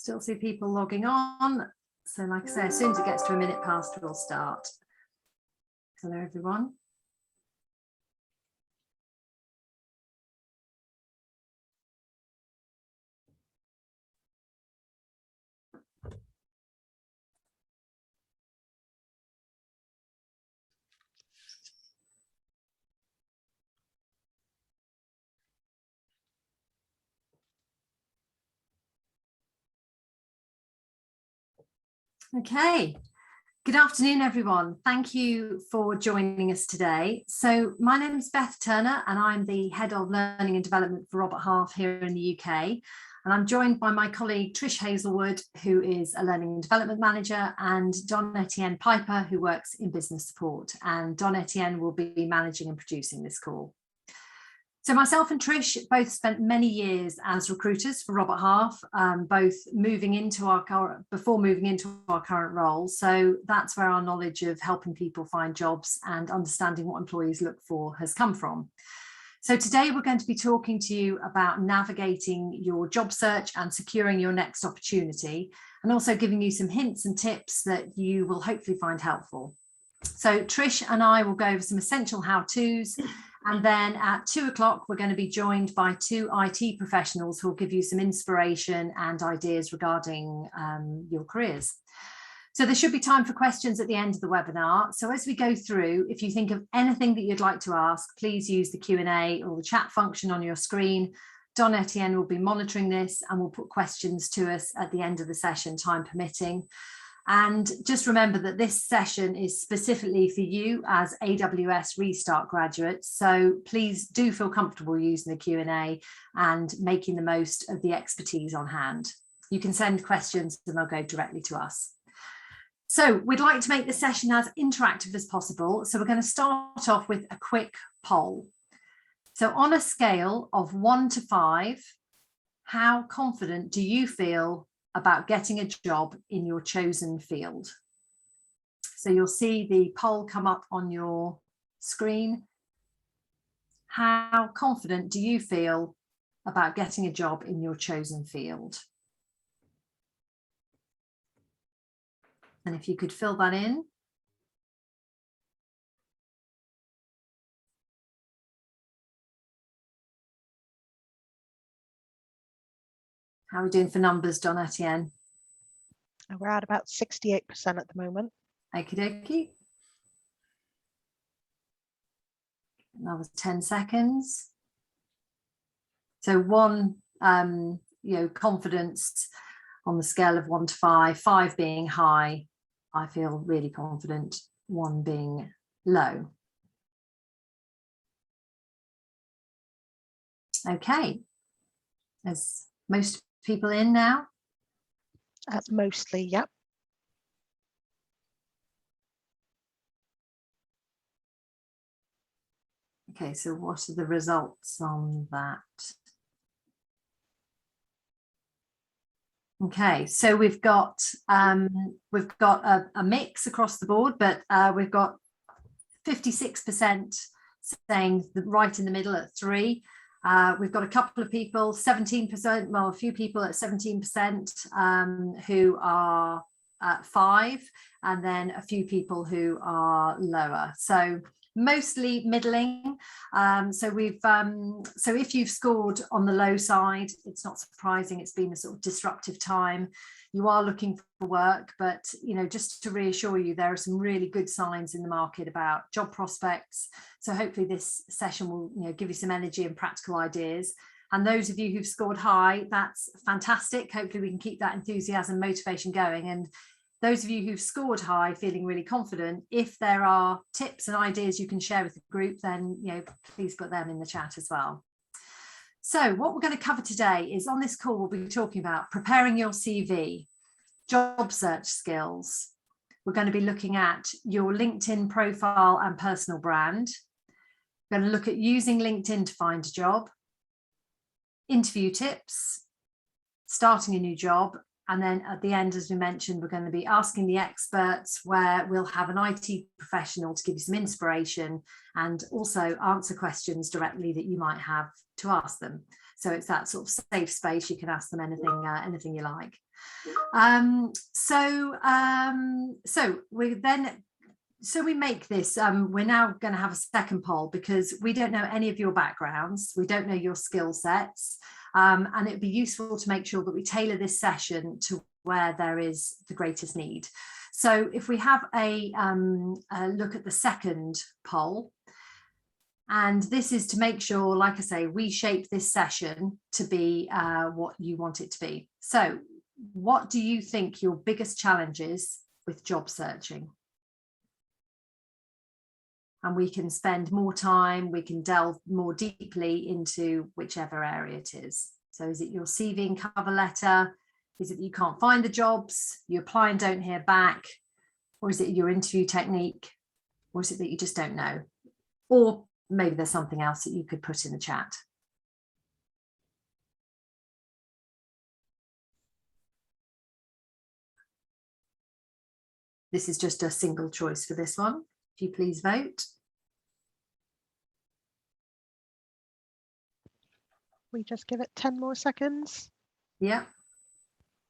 Still see people logging on. So like I say, as soon as it gets to a minute past, we'll start. Hello, everyone. Okay, good afternoon, everyone. Thank you for joining us today. So my name is Beth Turner and I'm the Head of Learning and Development for Robert Half here in the UK. And I'm joined by my colleague Trish Hazelwood, who is a Learning and Development Manager, and Don Etienne Piper, who works in business support. And Don Etienne will be managing and producing this call. So myself and Trish both spent many years as recruiters for Robert Half, both before moving into our current role. So that's where our knowledge of helping people find jobs and understanding what employees look for has come from. So today we're going to be talking to you about navigating your job search and securing your next opportunity, and also giving you some hints and tips that you will hopefully find helpful. So Trish and I will go over some essential how-tos. And then at 2 o'clock, we're going to be joined by two IT professionals who will give you some inspiration and ideas regarding your careers. So there should be time for questions at the end of the webinar. So as we go through, if you think of anything that you'd like to ask, please use the Q&A or the chat function on your screen. Don Etienne will be monitoring this and will put questions to us at the end of the session, time permitting. And just remember that this session is specifically for you as AWS Restart graduates. So please do feel comfortable using the Q&A and making the most of the expertise on hand. You can send questions and they'll go directly to us. So we'd like to make the session as interactive as possible. So we're going to start off with a quick poll. So on a scale of 1 to 5, how confident do you feel about getting a job in your chosen field? So you'll see the poll come up on your screen. How confident do you feel about getting a job in your chosen field? And if you could fill that in. How are we doing for numbers, Don Etienne? We're at about 68% at the moment. Okie dokie. Another 10 seconds. So one, confidence on the scale of 1 to 5, 5 being high, I feel really confident, 1 being low. Okay, there's most people in now? Mostly, yep. Okay, so what are the results on that? Okay, so we've got a mix across the board, but we've got 56% saying right in the middle at 3. We've got a couple of people, 17%, well, a few people at 17% who are at 5, and then a few people who are lower. So mostly middling. So if you've scored on the low side, it's not surprising. It's been a sort of disruptive time. You are looking for work, but just to reassure you, there are some really good signs in the market about job prospects. So hopefully this session will give you some energy and practical ideas. And those of you who've scored high, that's fantastic. Hopefully we can keep that enthusiasm, motivation going. And those of you who've scored high, feeling really confident, if there are tips and ideas you can share with the group, then please put them in the chat as well. So what we're going to cover today is, on this call, we'll be talking about preparing your CV, job search skills. We're going to be looking at your LinkedIn profile and personal brand. We're going to look at using LinkedIn to find a job, interview tips, starting a new job. And then at the end, as we mentioned, we're going to be asking the experts, where we'll have an IT professional to give you some inspiration and also answer questions directly that you might have to ask them. So it's that sort of safe space. You can ask them anything you like. So we make this, we're now going to have a second poll because we don't know any of your backgrounds, we don't know your skill sets, and it'd be useful to make sure that we tailor this session to where there is the greatest need. So if we have a look at the second poll, and this is to make sure, like I say, we shape this session to be what you want it to be. So what do you think your biggest challenge is with job searching? And we can spend more time, we can delve more deeply into whichever area it is. So is it your CV and cover letter? Is it that you can't find the jobs, you apply and don't hear back? Or is it your interview technique? Or is it that you just don't know? Or maybe there's something else that you could put in the chat. This is just a single choice for this one. If you please vote. We just give it 10 more seconds. Yeah,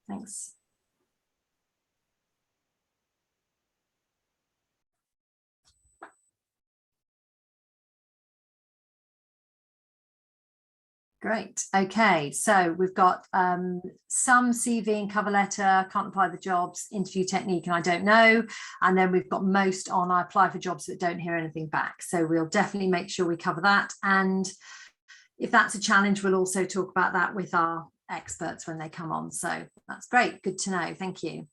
thanks. Great. Okay, so we've got some CV and cover letter, can't apply the jobs, interview technique, and I don't know. And then we've got most on I apply for jobs but don't hear anything back. So we'll definitely make sure we cover that. And if that's a challenge, we'll also talk about that with our experts when they come on. So that's great. Good to know. Thank you.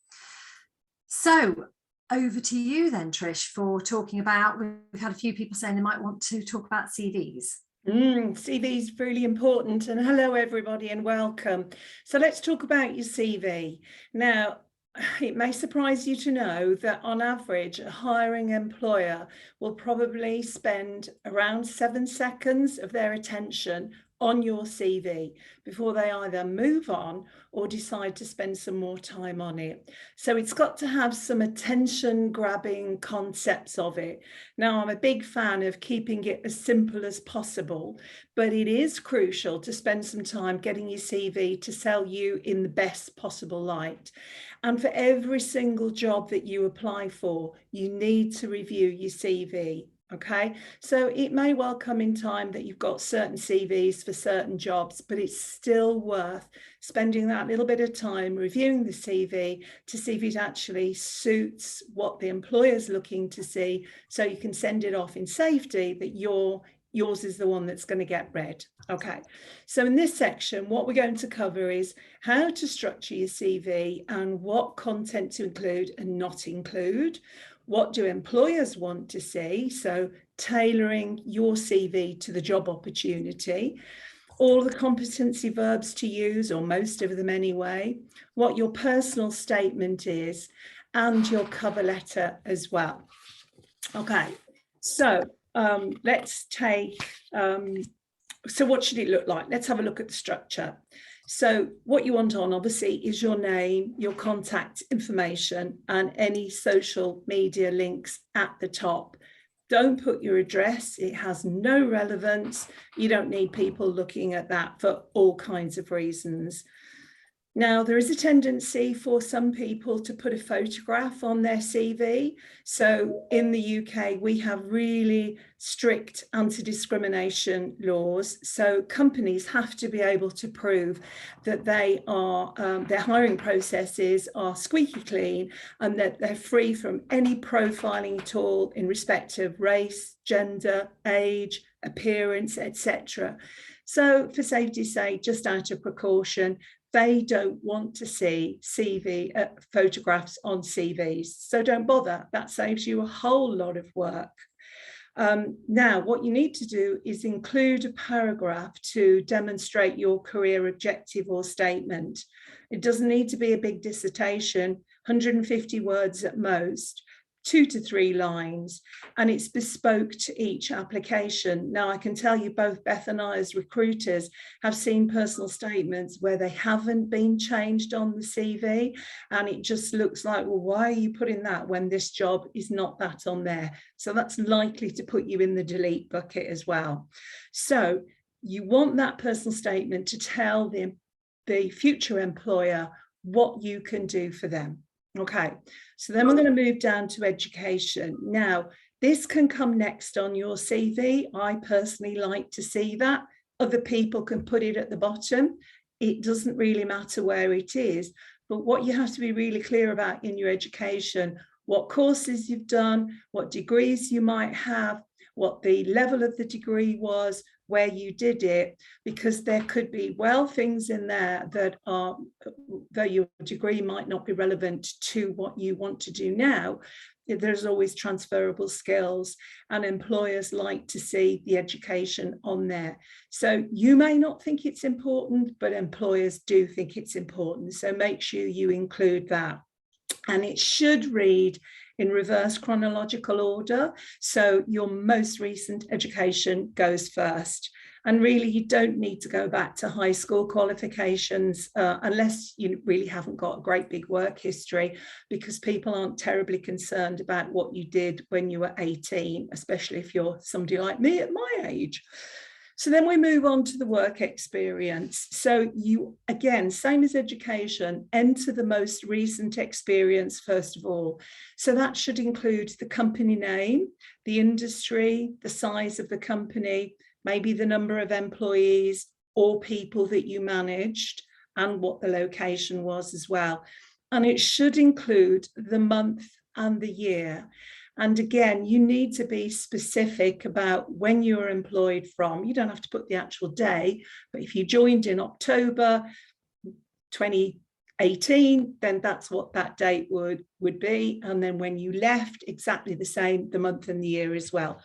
So over to you then, Trish, for talking about, we've had a few people saying they might want to talk about CVs. CV is really important, and hello everybody and welcome. So let's talk about your CV. Now, it may surprise you to know that on average a hiring employer will probably spend around 7 seconds of their attention on your CV before they either move on or decide to spend some more time on it. So it's got to have some attention grabbing concepts of it. Now, I'm a big fan of keeping it as simple as possible, but it is crucial to spend some time getting your CV to sell you in the best possible light. And for every single job that you apply for, you need to review your CV. Okay, so it may well come in time that you've got certain CVs for certain jobs, but it's still worth spending that little bit of time reviewing the CV to see if it actually suits what the employer's looking to see, so you can send it off in safety that yours is the one that's going to get read. Okay, so in this section, what we're going to cover is how to structure your CV and what content to include and not include. What do employers want to see? So tailoring your CV to the job opportunity, all the competency verbs to use, or most of them anyway, what your personal statement is, and your cover letter as well. Okay, so let's take, so what should it look like? Let's have a look at the structure. So what you want on, obviously, is your name, your contact information, and any social media links at the top. Don't put your address, it has no relevance. You don't need people looking at that for all kinds of reasons. Now, there is a tendency for some people to put a photograph on their CV. So in the UK, we have really strict anti-discrimination laws. So companies have to be able to prove that they are, their hiring processes are squeaky clean and that they're free from any profiling at all in respect of race, gender, age, appearance, etc. So for safety's sake, just out of precaution, they don't want to see photographs on CVs. So don't bother, that saves you a whole lot of work. Now, what you need to do is include a paragraph to demonstrate your career objective or statement. It doesn't need to be a big dissertation, 150 words at most, 2 to 3 lines, and it's bespoke to each application. Now, I can tell you both Beth and I as recruiters have seen personal statements where they haven't been changed on the CV, and it just looks like, well, why are you putting that when this job is not that on there? So that's likely to put you in the delete bucket as well. So you want that personal statement to tell the future employer what you can do for them. Okay, so then we're going to move down to education. Now, this can come next on your CV. I personally like to see that. Other people can put it at the bottom. It doesn't really matter where it is, but what you have to be really clear about in your education, what courses you've done, what degrees you might have, what the level of the degree was, where you did it, because there could be things in there that are, though your degree might not be relevant to what you want to do now, there's always transferable skills, and employers like to see the education on there. So you may not think it's important, but employers do think it's important. So make sure you include that. And it should read in reverse chronological order. So your most recent education goes first. And really, you don't need to go back to high school qualifications unless you really haven't got a great big work history, because people aren't terribly concerned about what you did when you were 18, especially if you're somebody like me at my age. So then we move on to the work experience. So you, again, same as education, enter the most recent experience first of all. So that should include the company name, the industry, the size of the company, maybe the number of employees or people that you managed, and what the location was as well. And it should include the month and the year. And again, you need to be specific about when you were employed from. You don't have to put the actual day, but if you joined in October 2018, then that's what that date would be. And then when you left, exactly the same, the month and the year as well.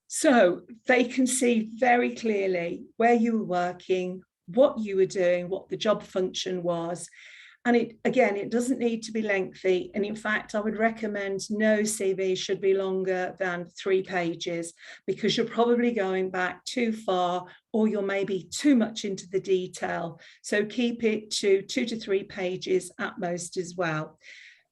So they can see very clearly where you were working, what you were doing, what the job function was. And it doesn't need to be lengthy. And in fact, I would recommend no CV should be longer than 3 pages, because you're probably going back too far, or you're maybe too much into the detail. So keep it to 2 to 3 pages at most as well.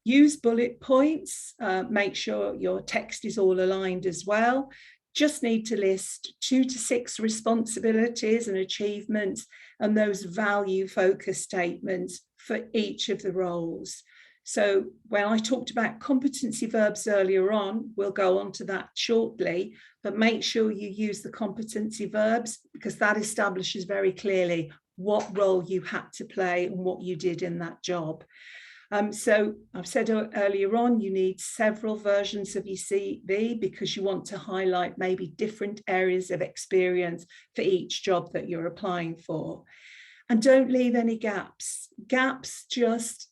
Use bullet points, make sure your text is all aligned as well. Just need to list 2 to 6 responsibilities and achievements, and those value focus statements for each of the roles. So when I talked about competency verbs earlier on, we'll go on to that shortly, but make sure you use the competency verbs, because that establishes very clearly what role you had to play and what you did in that job. So I've said earlier on, you need several versions of your CV, because you want to highlight maybe different areas of experience for each job that you're applying for. And don't leave any gaps. Gaps just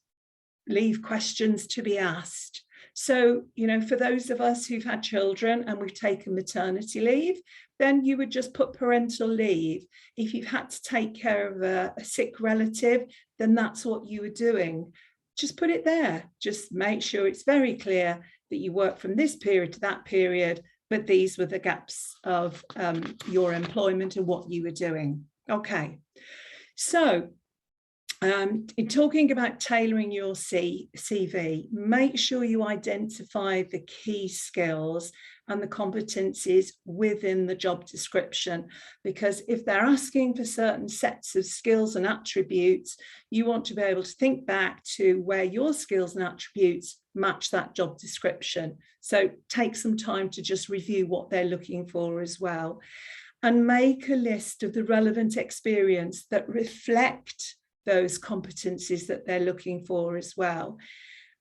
leave questions to be asked. So, for those of us who've had children and we've taken maternity leave, then you would just put parental leave. If you've had to take care of a sick relative, then that's what you were doing. Just put it there. Just make sure it's very clear that you work from this period to that period, but these were the gaps of your employment and what you were doing. Okay. So in talking about tailoring your CV, make sure you identify the key skills and the competencies within the job description, because if they're asking for certain sets of skills and attributes, you want to be able to think back to where your skills and attributes match that job description. So take some time to just review what they're looking for as well, and make a list of the relevant experience that reflect those competencies that they're looking for as well.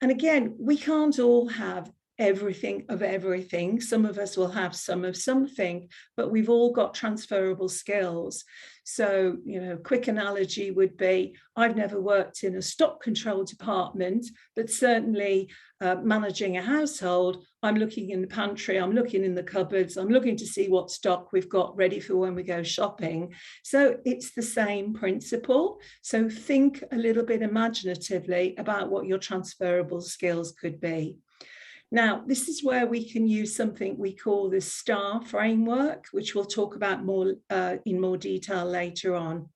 And again, we can't all have everything of everything. Some of us will have some of something, but we've all got transferable skills. So, quick analogy would be, I've never worked in a stock control department, but certainly managing a household, I'm looking in the pantry, I'm looking in the cupboards, I'm looking to see what stock we've got ready for when we go shopping. So it's the same principle. So think a little bit imaginatively about what your transferable skills could be. Now, this is where we can use something we call the STAR framework, which we'll talk about more in more detail later on,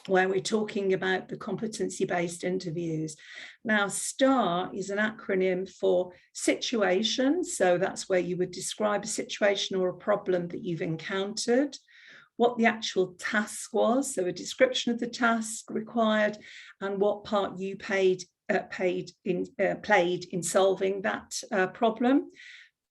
where we're talking about the competency-based interviews. Now, STAR is an acronym for situation. So that's where you would describe a situation or a problem that you've encountered. what the actual task was, so a description of the task required and what part you played in solving that problem.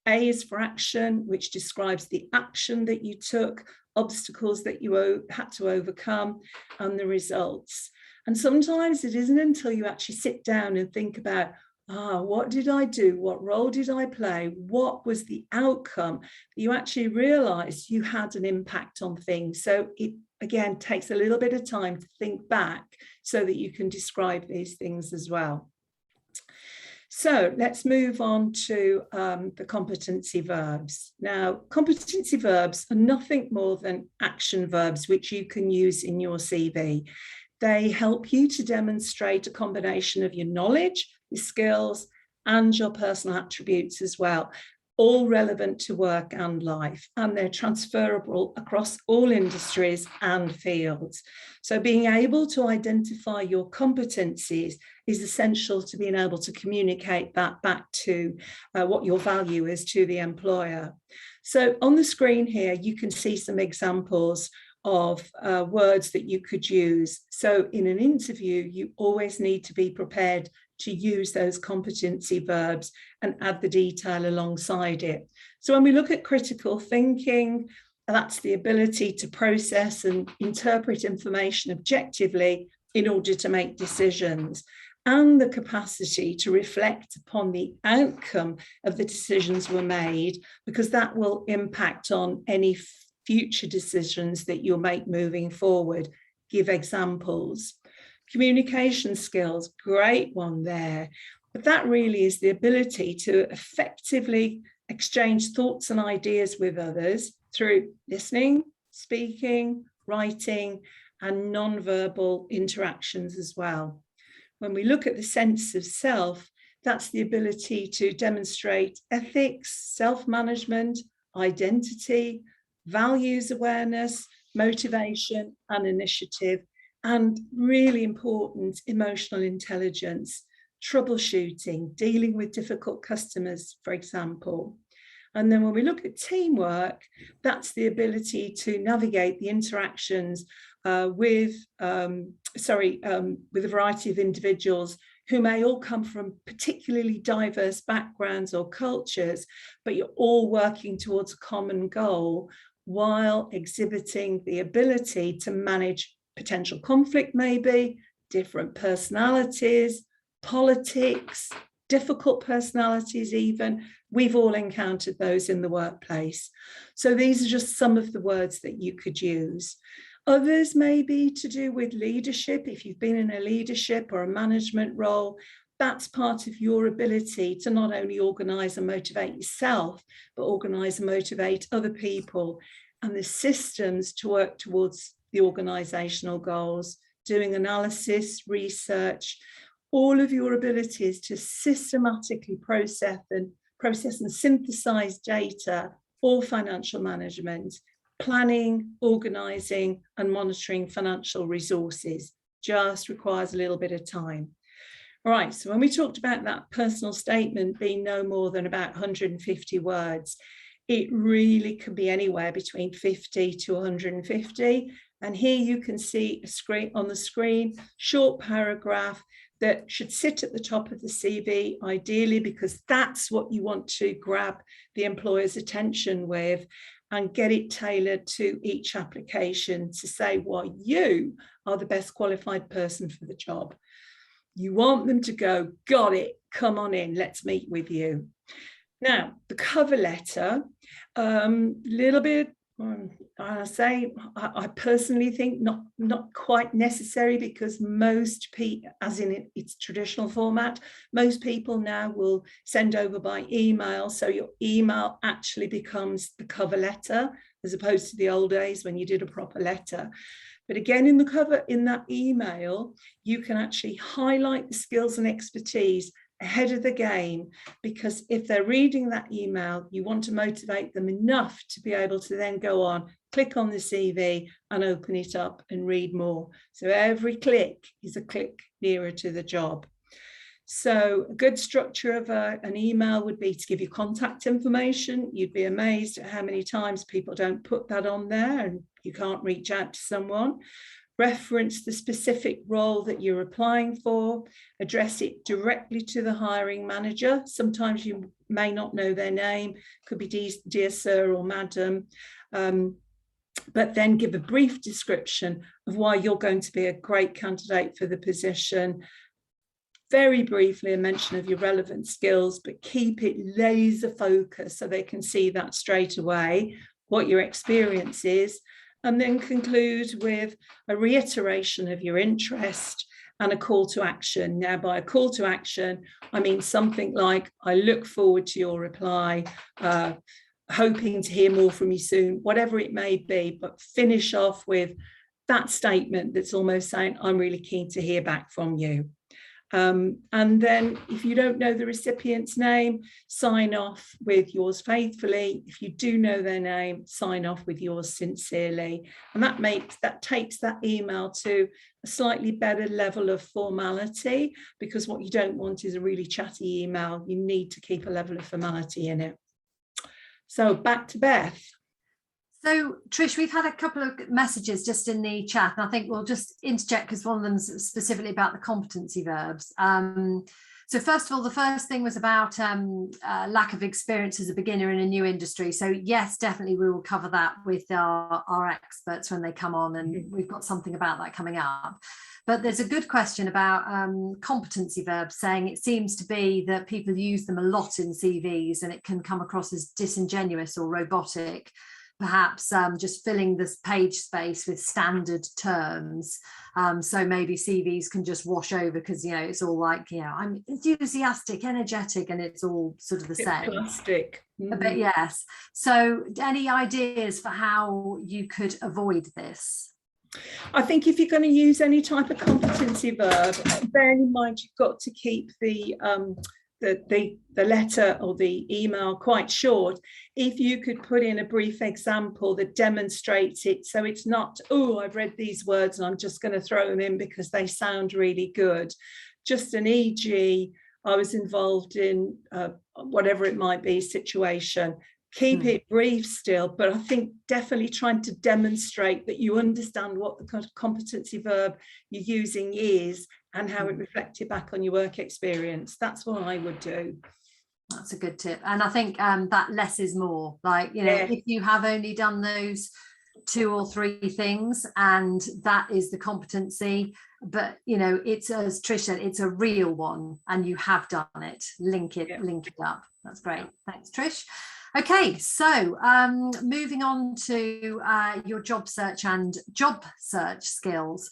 A is for action, which describes the action that you took, obstacles that you had to overcome, and the results. And sometimes it isn't until you actually sit down and think about, what did I do? What role did I play? What was the outcome? You actually realize you had an impact on things. So it, again, takes a little bit of time to think back so that you can describe these things as well. So let's move on to the competency verbs. Now, competency verbs are nothing more than action verbs, which you can use in your CV. They help you to demonstrate a combination of your knowledge, your skills, and your personal attributes as well, all relevant to work and life, and they're transferable across all industries and fields. So being able to identify your competencies is essential to being able to communicate that back to what your value is to the employer. So on the screen here, you can see some examples of words that you could use. So in an interview, you always need to be prepared to use those competency verbs and add the detail alongside it. So when we look at critical thinking, that's the ability to process and interpret information objectively in order to make decisions, and the capacity to reflect upon the outcome of the decisions were made, because that will impact on any future decisions that you'll make moving forward. Give examples. Communication skills, great one there. But that really is the ability to effectively exchange thoughts and ideas with others through listening, speaking, writing, and non-verbal interactions as well. When we look at the sense of self, that's the ability to demonstrate ethics, self-management, identity, values awareness, motivation, and initiative, and really important, emotional intelligence, troubleshooting, dealing with difficult customers, for example. And then when we look at teamwork, that's the ability to navigate the interactions with a variety of individuals who may all come from particularly diverse backgrounds or cultures, but you're all working towards a common goal while exhibiting the ability to manage potential conflict, maybe different personalities, politics, difficult personalities even. We've all encountered those in the workplace. So these are just some of the words that you could use. Others may be to do with leadership. If you've been in a leadership or a management role, that's part of your ability to not only organise and motivate yourself, but organise and motivate other people, and the systems to work towards the organisational goals, doing analysis, research, all of your abilities to systematically process and synthesize data, or financial management, planning, organising, and monitoring financial resources just requires a little bit of time. All right, so when we talked about that personal statement being no more than about 150 words, it really can be anywhere between 50 to 150. And here you can see on the screen, short paragraph that should sit at the top of the CV, ideally, because that's what you want to grab the employer's attention with, and get it tailored to each application to say why you are the best qualified person for the job. You want them to go, got it, come on in, let's meet with you. Now, the cover letter, little bit, I personally think not quite necessary, because most people, as in its traditional format, most people now will send over by email. So your email actually becomes the cover letter, as opposed to the old days when you did a proper letter. But again, in that email, you can actually highlight the skills and expertise ahead of the game, because if they're reading that email, you want to motivate them enough to be able to then go on, click on the CV and open it up and read more. So every click is a click nearer to the job. So a good structure of an email would be to give you contact information. You'd be amazed at how many times people don't put that on there and you can't reach out to someone. Reference the specific role that you're applying for, address it directly to the hiring manager. Sometimes you may not know their name, could be dear sir or madam, but then give a brief description of why you're going to be a great candidate for the position. Very briefly, a mention of your relevant skills, but keep it laser focused so they can see that straight away, what your experience is. And then conclude with a reiteration of your interest and a call to action. Now, by a call to action, I mean something like, I look forward to your reply, hoping to hear more from you soon, whatever it may be, but finish off with that statement that's almost saying, I'm really keen to hear back from you. And then if you don't know the recipient's name, sign off with yours faithfully. If you do know their name, sign off with yours sincerely. And that takes that email to a slightly better level of formality, because what you don't want is a really chatty email. You need to keep a level of formality in it. So back to Beth. So Trish, we've had a couple of messages just in the chat, and I think we'll just interject because one of them's specifically about the competency verbs. So first of all, the first thing was about lack of experience as a beginner in a new industry. So yes, definitely we will cover that with our experts when they come on, and we've got something about that coming up. But there's a good question about competency verbs, saying it seems to be that people use them a lot in CVs and it can come across as disingenuous or robotic. Perhaps just filling this page space with standard terms. So maybe CVs can just wash over because, you know, it's all like, you know, I'm enthusiastic, energetic, and it's all sort of the same. Plastic. But yes. So any ideas for how you could avoid this? I think if you're going to use any type of competency verb, bear in mind you've got to keep the letter or the email quite short. If you could put in a brief example that demonstrates it, so it's not, oh, I've read these words and I'm just going to throw them in because they sound really good. Just an e.g., I was involved in whatever it might be situation. Keep it brief still, but I think definitely trying to demonstrate that you understand what the competency verb you're using is and how it reflected back on your work experience. That's what I would do. That's a good tip. And I think that less is more. Like, you know, if you have only done those 2 or 3 things and that is the competency, but, you know, it's, as Trish said, it's a real one and you have done it. Link it up. That's great. Thanks, Trish. Okay, so moving on to your job search and job search skills.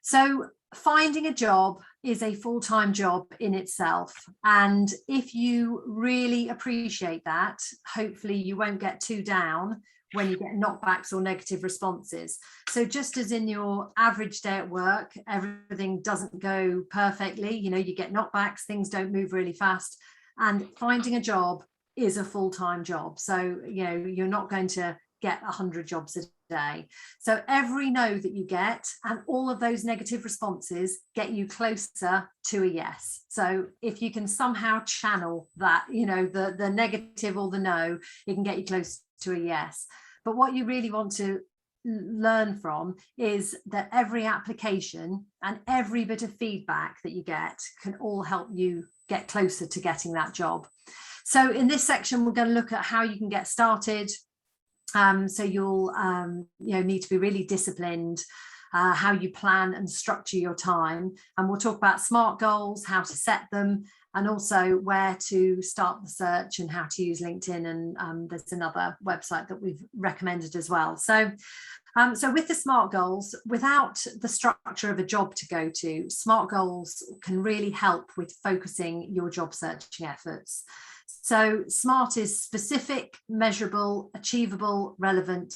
So finding a job is a full-time job in itself. And if you really appreciate that, hopefully you won't get too down when you get knockbacks or negative responses. So just as in your average day at work, everything doesn't go perfectly, you know, you get knockbacks, things don't move really fast. And finding a job is a full-time job. So, you know, you're not going to get 100 jobs a day. So every no that you get and all of those negative responses get you closer to a yes. So if you can somehow channel that, you know, the negative or the no, it can get you close to a yes. But what you really want to learn from is that every application and every bit of feedback that you get can all help you get closer to getting that job. So in this section, we're going to look at how you can get started. So you'll need to be really disciplined, how you plan and structure your time. And we'll talk about SMART goals, how to set them, and also where to start the search and how to use LinkedIn. And there's another website that we've recommended as well. So with the SMART goals, without the structure of a job to go to, SMART goals can really help with focusing your job searching efforts. So SMART is specific, measurable, achievable, relevant,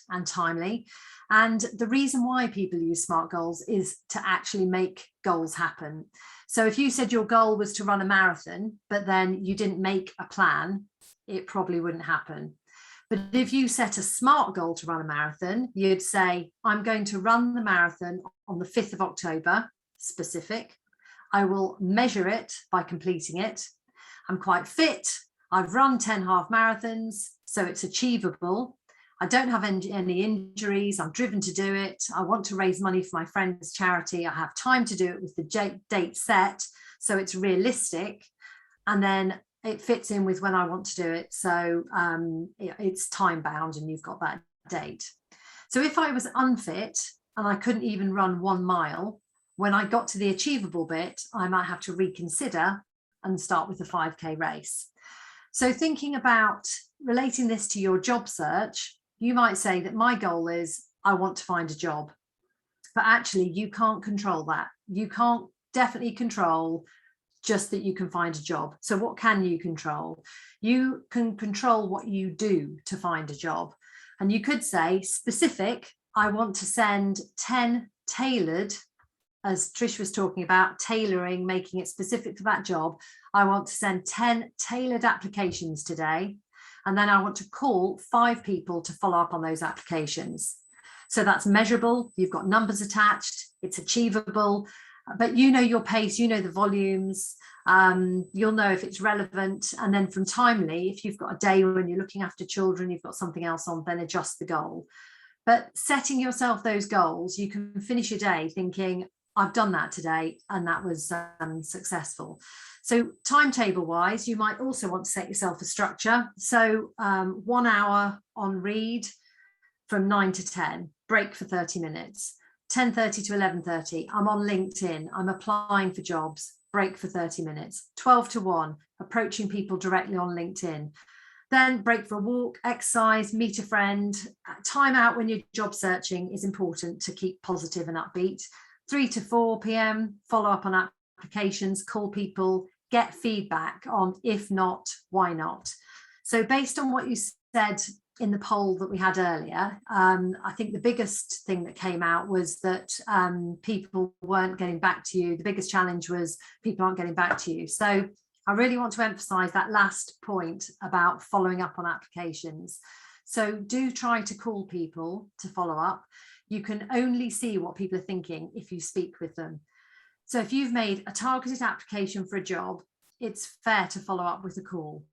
and timely. And the reason why people use SMART goals is to actually make goals happen. So if you said your goal was to run a marathon, but then you didn't make a plan, it probably wouldn't happen. But if you set a SMART goal to run a marathon, you'd say, I'm going to run the marathon on the 5th of October, specific. I will measure it by completing it. I'm quite fit. I've run 10 half marathons, so it's achievable. I don't have any injuries. I'm driven to do it. I want to raise money for my friend's charity. I have time to do it with the date set, so it's realistic. And then it fits in with when I want to do it. So it's time bound and you've got that date. So if I was unfit and I couldn't even run 1 mile, when I got to the achievable bit, I might have to reconsider and start with a 5K race. So thinking about relating this to your job search, you might say that my goal is I want to find a job, but actually you can't control that. You can't definitely control just that you can find a job. So what can you control? You can control what you do to find a job. And you could say specific, I want to send 10 tailored, as Trish was talking about, tailoring, making it specific for that job. I want to send 10 tailored applications today. And then I want to call 5 people to follow up on those applications. So that's measurable. You've got numbers attached. It's achievable. But you know your pace, you know the volumes, you'll know if it's relevant. And then from timely, if you've got a day when you're looking after children, you've got something else on, then adjust the goal. But setting yourself those goals, you can finish your day thinking, I've done that today and that was successful. So timetable wise, you might also want to set yourself a structure. So 1 hour on read from 9 to 10, break for 30 minutes. 10:30 to 11:30, I'm on LinkedIn, I'm applying for jobs, break for 30 minutes. 12 to 1, approaching people directly on LinkedIn. Then break for a walk, exercise, meet a friend. Time out when you're job searching is important to keep positive and upbeat. 3 to 4 p.m, follow up on applications, call people, get feedback on if not, why not. So based on what you said in the poll that we had earlier, I think the biggest thing that came out was that people weren't getting back to you. The biggest challenge was people aren't getting back to you. So I really want to emphasize that last point about following up on applications. So do try to call people to follow up. You can only see what people are thinking if you speak with them. So if you've made a targeted application for a job, it's fair to follow up with a call.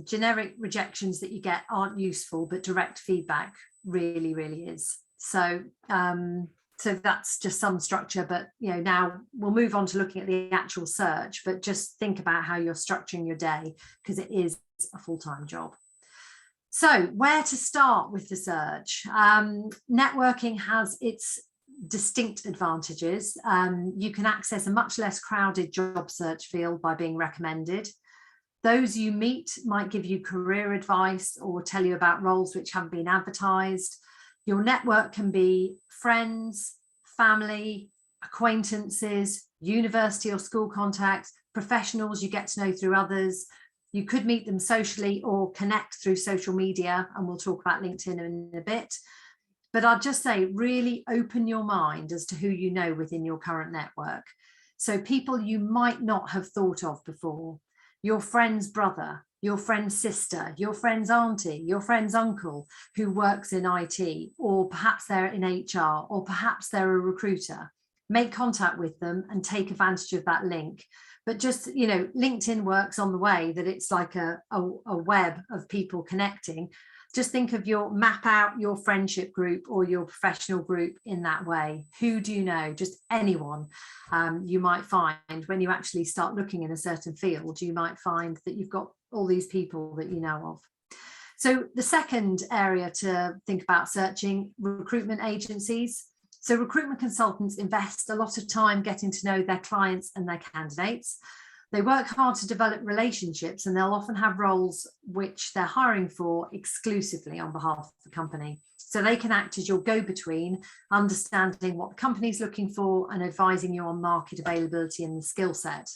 Generic rejections that you get aren't useful, but direct feedback really, really is. So so that's just some structure, but now we'll move on to looking at the actual search, but just think about how you're structuring your day, because it is a full-time job. So where to start with the search? Networking has its distinct advantages. You can access a much less crowded job search field by being recommended. Those you meet might give you career advice or tell you about roles which haven't been advertised. Your network can be friends, family, acquaintances, university or school contacts, professionals you get to know through others. You could meet them socially or connect through social media, and we'll talk about LinkedIn in a bit. But I'd just say really open your mind as to who you know within your current network. So people you might not have thought of before. Your friend's brother, your friend's sister, your friend's auntie, your friend's uncle who works in IT, or perhaps they're in HR, or perhaps they're a recruiter. Make contact with them and take advantage of that link. But just, LinkedIn works on the way that it's like a web of people connecting. Just think of map out your friendship group or your professional group in that way. Who do you know? Just anyone. You might find when you actually start looking in a certain field, you might find that you've got all these people that you know of. So the second area to think about searching, recruitment agencies. So recruitment consultants invest a lot of time getting to know their clients and their candidates. They work hard to develop relationships, and they'll often have roles which they're hiring for exclusively on behalf of the company. So they can act as your go-between, understanding what the company's looking for and advising you on market availability and the skill set.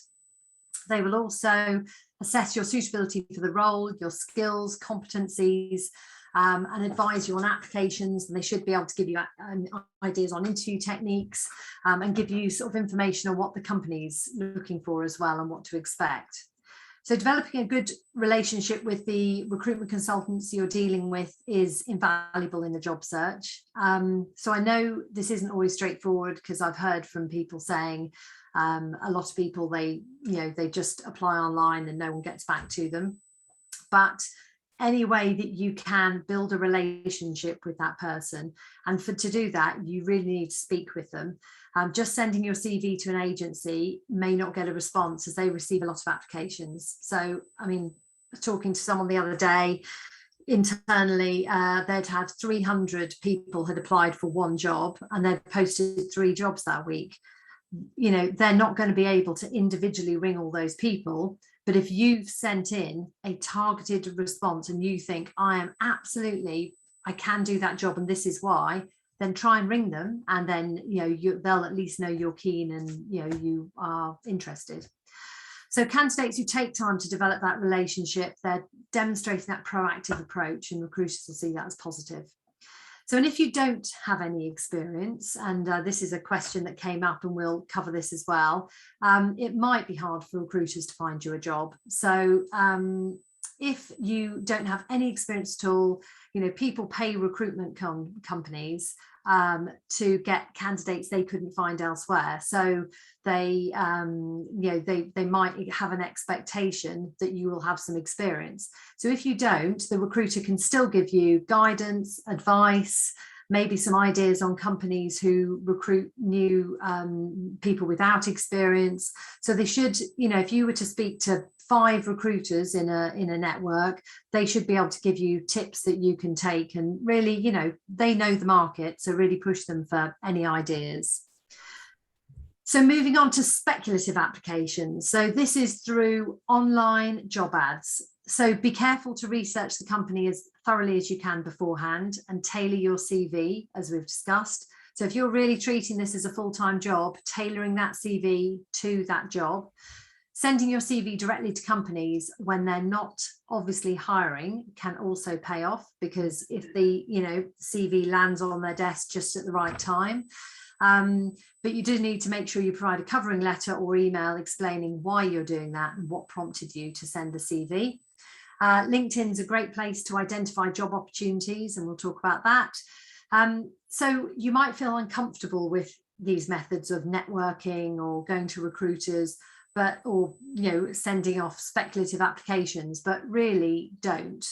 They will also assess your suitability for the role, your skills, competencies, and advise you on applications, and they should be able to give you ideas on interview techniques, and give you sort of information on what the company's looking for as well and what to expect. So developing a good relationship with the recruitment consultants you're dealing with is invaluable in the job search. So I know this isn't always straightforward, because I've heard from people saying, A lot of people, they just apply online and no one gets back to them. But any way that you can build a relationship with that person, and to do that, you really need to speak with them. Just sending your CV to an agency may not get a response, as they receive a lot of applications. So, I mean, talking to someone the other day, internally, they'd had 300 people had applied for one job, and they'd posted 3 jobs that week. They're not going to be able to individually ring all those people. But if you've sent in a targeted response and you think, I can do that job and this is why, then try and ring them, and then they'll at least know you're keen and you are interested. So candidates who take time to develop that relationship, they're demonstrating that proactive approach, and recruiters will see that as positive. So, and if you don't have any experience, and this is a question that came up and we'll cover this as well, it might be hard for recruiters to find you a job. So if you don't have any experience at all, people pay recruitment companies to get candidates they couldn't find elsewhere. So they might have an expectation that you will have some experience. So if you don't, the recruiter can still give you guidance, advice, maybe some ideas on companies who recruit new people without experience. So they should, if you were to speak to 5 recruiters in a network, they should be able to give you tips that you can take, and really, they know the market, so really push them for any ideas. So moving on to speculative applications. So this is through online job ads. So be careful to research the company as thoroughly as you can beforehand, and tailor your CV, as we've discussed. So if you're really treating this as a full-time job, tailoring that CV to that job. Sending your CV directly to companies when they're not obviously hiring can also pay off, because if the CV lands on their desk just at the right time. But you do need to make sure you provide a covering letter or email explaining why you're doing that and what prompted you to send the CV. LinkedIn's a great place to identify job opportunities, and we'll talk about that. So you might feel uncomfortable with these methods of networking or going to recruiters, or sending off speculative applications, but really don't.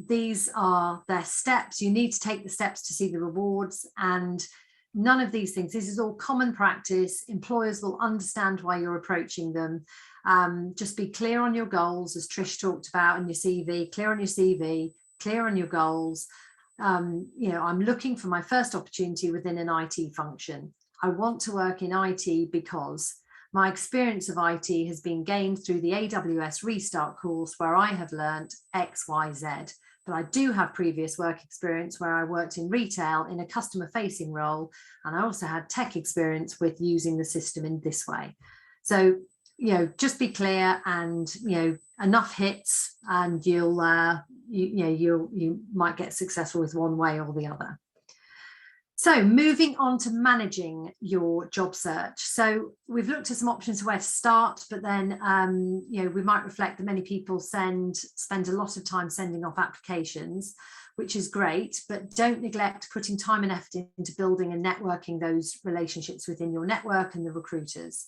These are their steps. You need to take the steps to see the rewards, and none of these things, this is all common practice. Employers will understand why you're approaching them. Just be clear on your goals, as Trish talked about in your CV, clear on your CV, clear on your goals. I'm looking for my first opportunity within an IT function. I want to work in IT because my experience of IT has been gained through the AWS Restart course, where I have learned X, Y, Z. But I do have previous work experience where I worked in retail in a customer-facing role, and I also had tech experience with using the system in this way. So, just be clear, and enough hits, and you might get successful with one way or the other. So moving on to managing your job search. So we've looked at some options for where to start, but then, we might reflect that many people spend a lot of time sending off applications, which is great, but don't neglect putting time and effort into building and networking those relationships within your network and the recruiters.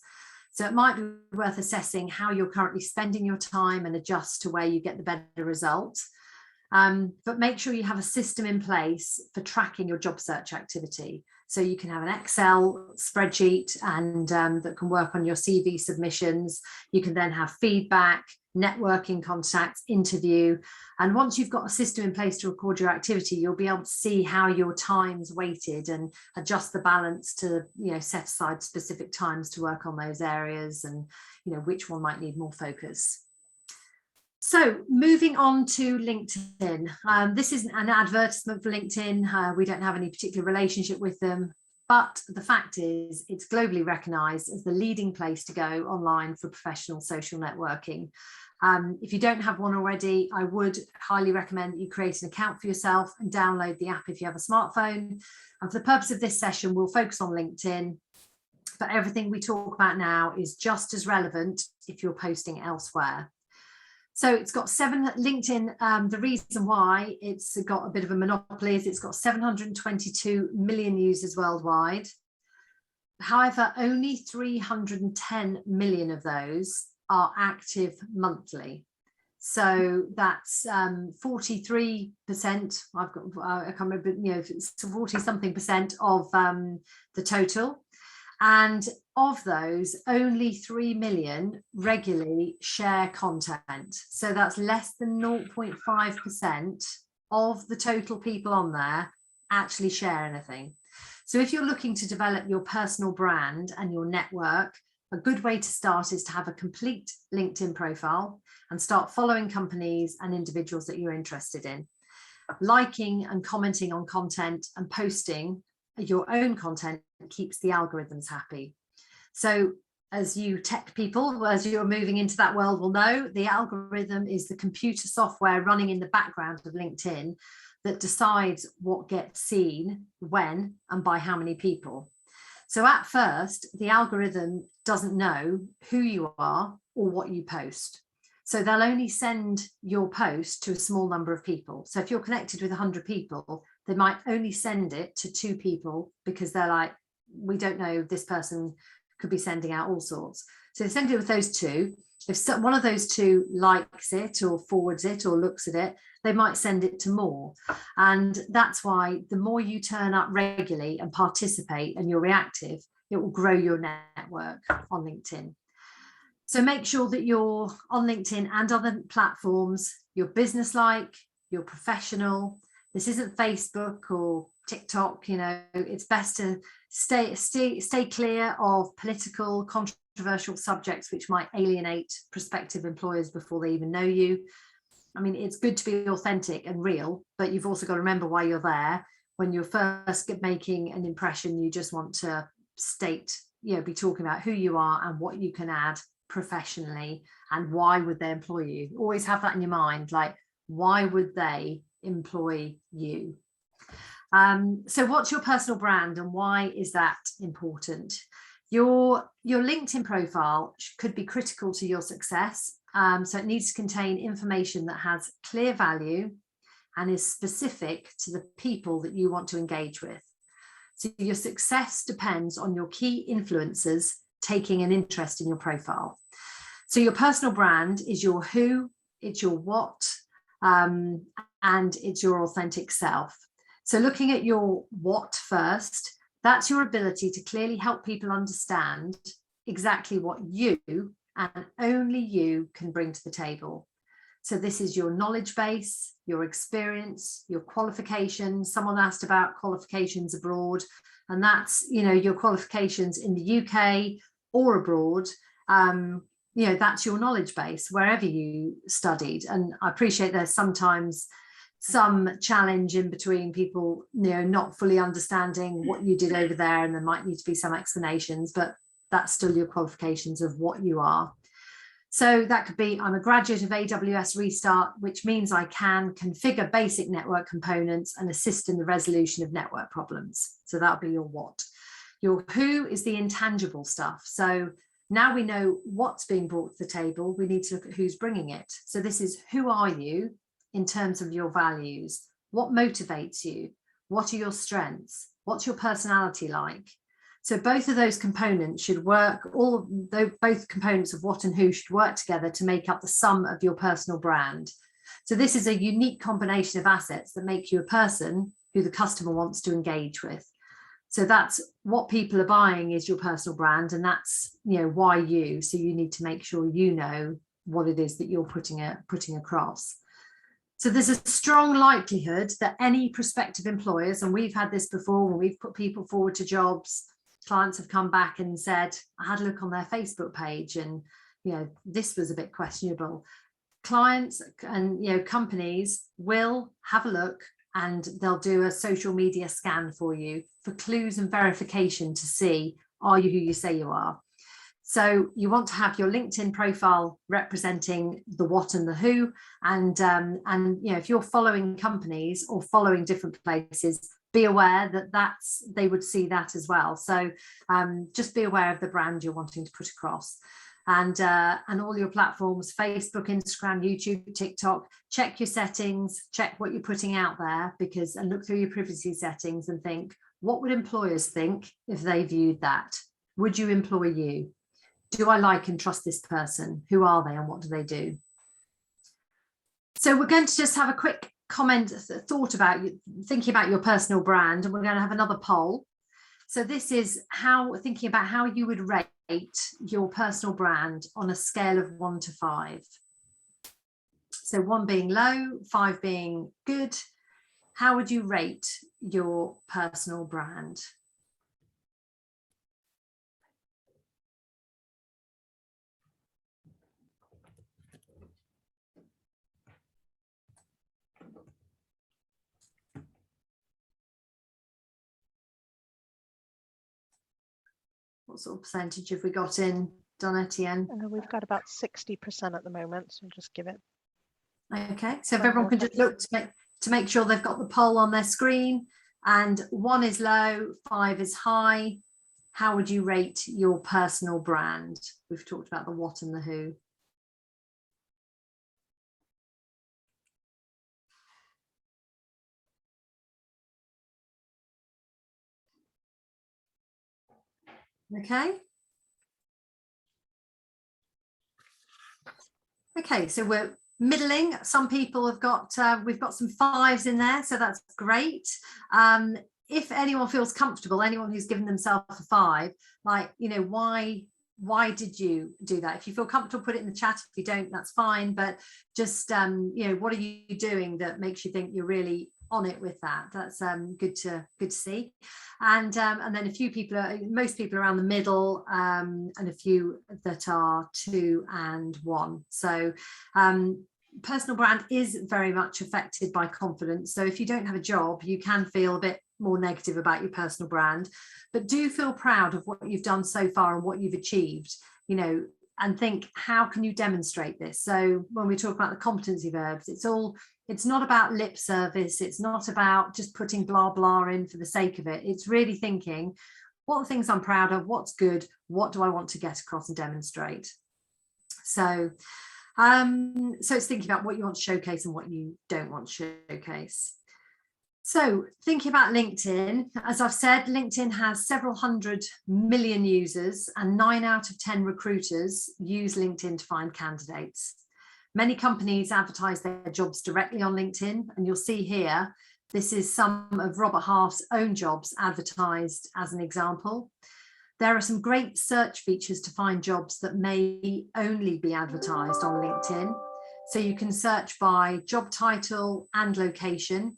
So it might be worth assessing how you're currently spending your time and adjust to where you get the better result. But make sure you have a system in place for tracking your job search activity. So you can have an Excel spreadsheet and that can work on your CV submissions. You can then have feedback, networking contacts, interview. And once you've got a system in place to record your activity, you'll be able to see how your time's weighted and adjust the balance to, set aside specific times to work on those areas, and, which one might need more focus. So moving on to LinkedIn. This isn't an advertisement for LinkedIn. We don't have any particular relationship with them, but the fact is it's globally recognized as the leading place to go online for professional social networking. If you don't have one already, I would highly recommend that you create an account for yourself and download the app if you have a smartphone. And for the purpose of this session, we'll focus on LinkedIn, but everything we talk about now is just as relevant if you're posting elsewhere. So it's got LinkedIn, the reason why it's got a bit of a monopoly is it's got 722 million users worldwide. However, only 310 million of those are active monthly. So that's 43%. I can't remember, it's 40 something percent of the total. And of those, only 3 million regularly share content. So that's less than 0.5% of the total people on there actually share anything. So if you're looking to develop your personal brand and your network, a good way to start is to have a complete LinkedIn profile and start following companies and individuals that you're interested in. Liking and commenting on content and posting your own content keeps the algorithms happy. So as you tech people, as you're moving into that world, will know, the algorithm is the computer software running in the background of LinkedIn that decides what gets seen, when, and by how many people. So at first, the algorithm doesn't know who you are or what you post. So they'll only send your post to a small number of people. So if you're connected with 100 people, they might only send it to 2 people because they're like, we don't know, this person could be sending out all sorts. So they send it with those 2. If one of those 2 likes it or forwards it or looks at it, they might send it to more. And that's why the more you turn up regularly and participate and you're reactive, it will grow your network on LinkedIn. So make sure that you're on LinkedIn and other platforms, you're business-like, you're professional. This isn't Facebook or TikTok, it's best to stay clear of political, controversial subjects which might alienate prospective employers before they even know you. I mean, it's good to be authentic and real, but you've also got to remember why you're there. When you're first making an impression, you just want to state, be talking about who you are and what you can add professionally and why would they employ you. Always have that in your mind, like, why would they employ you? So what's your personal brand and why is that important? Your LinkedIn profile could be critical to your success. So it needs to contain information that has clear value and is specific to the people that you want to engage with. So your success depends on your key influencers taking an interest in your profile. So your personal brand is your who, it's your what, and it's your authentic self. So looking at your what first, that's your ability to clearly help people understand exactly what you and only you can bring to the table. So this is your knowledge base, your experience, your qualifications. Someone asked about qualifications abroad, and that's, your qualifications in the UK or abroad. That's your knowledge base wherever you studied. And I appreciate there's sometimes some challenge in between people, not fully understanding what you did over there, and there might need to be some explanations, but that's still your qualifications of what you are. So that could be, I'm a graduate of AWS Restart, which means I can configure basic network components and assist in the resolution of network problems. So that'll be your what. Your who is the intangible stuff. So now we know what's being brought to the table, we need to look at who's bringing it. So this is, who are you in terms of your values? What motivates you? What are your strengths? What's your personality like? So both of those components should work, both components of what and who should work together to make up the sum of your personal brand. So this is a unique combination of assets that make you a person who the customer wants to engage with. So that's what people are buying is your personal brand, and that's, why you. So you need to make sure you know what it is that you're putting across. So there's a strong likelihood that any prospective employers, and we've had this before when we've put people forward to jobs, clients have come back and said, I had a look on their Facebook page and, this was a bit questionable. Clients and, companies will have a look and they'll do a social media scan for you for clues and verification to see, are you who you say you are? So you want to have your LinkedIn profile representing the what and the who, and if you're following companies or following different places, be aware that they would see that as well. So just be aware of the brand you're wanting to put across, and all your platforms, Facebook, Instagram, YouTube, TikTok. Check your settings, check what you're putting out there, and look through your privacy settings and think, what would employers think if they viewed that? Would you employ you? Do I like and trust this person? Who are they and what do they do? So we're going to just have a quick thought about you, thinking about your personal brand, and we're going to have another poll. So this is thinking about how you would rate your personal brand on a scale of 1 to 5. So 1 being low, 5 being good. How would you rate your personal brand? What sort of percentage have we got in, Etienne? We've got about 60% at the moment, so just give it. Okay, so if everyone can just look to make sure they've got the poll on their screen, and 1 is low, 5 is high. How would you rate your personal brand? We've talked about the what and the who. Okay. Okay, so we're middling. Some people have got, we've got some 5s in there, so that's great. If anyone feels comfortable, anyone who's given themselves a 5, like, you know, why did you do that? If you feel comfortable, put it in the chat. If you don't, that's fine. But just, you know, what are you doing that makes you think you're really on it with that? That's good to see. And then a few people most people around the middle, and a few that are 2 and 1. So personal brand is very much affected by confidence. So if you don't have a job, you can feel a bit more negative about your personal brand, but do feel proud of what you've done so far and what you've achieved, you know, and think, how can you demonstrate this? So when we talk about the competency verbs, it's not about lip service. It's not about just putting blah, blah in for the sake of it. It's really thinking, what are the things I'm proud of? What's good? What do I want to get across and demonstrate? So it's thinking about what you want to showcase and what you don't want to showcase. So thinking about LinkedIn, as I've said, LinkedIn has several 100 million users, and 9 out of 10 recruiters use LinkedIn to find candidates. Many companies advertise their jobs directly on LinkedIn, and you'll see here, this is some of Robert Half's own jobs advertised as an example. There are some great search features to find jobs that may only be advertised on LinkedIn. So you can search by job title and location.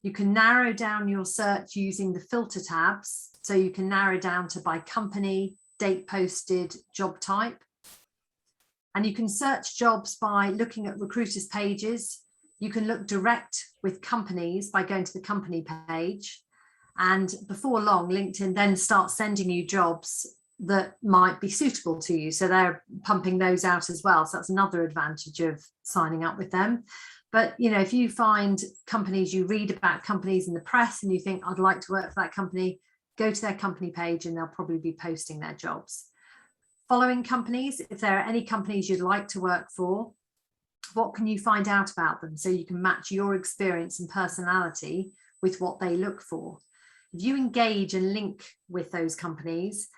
You can narrow down your search using the filter tabs. So you can narrow down to by company, date posted, job type. And you can search jobs by looking at recruiters' pages. You can look direct with companies by going to the company page. And before long, LinkedIn then starts sending you jobs that might be suitable to you. So they're pumping those out as well. So that's another advantage of signing up with them. But, you know, if you find companies, you read about companies in the press and you think, I'd like to work for that company, go to their company page and they'll probably be posting their jobs. Following companies, if there are any companies you'd like to work for, what can you find out about them so you can match your experience and personality with what they look for? If you engage and link with those companies,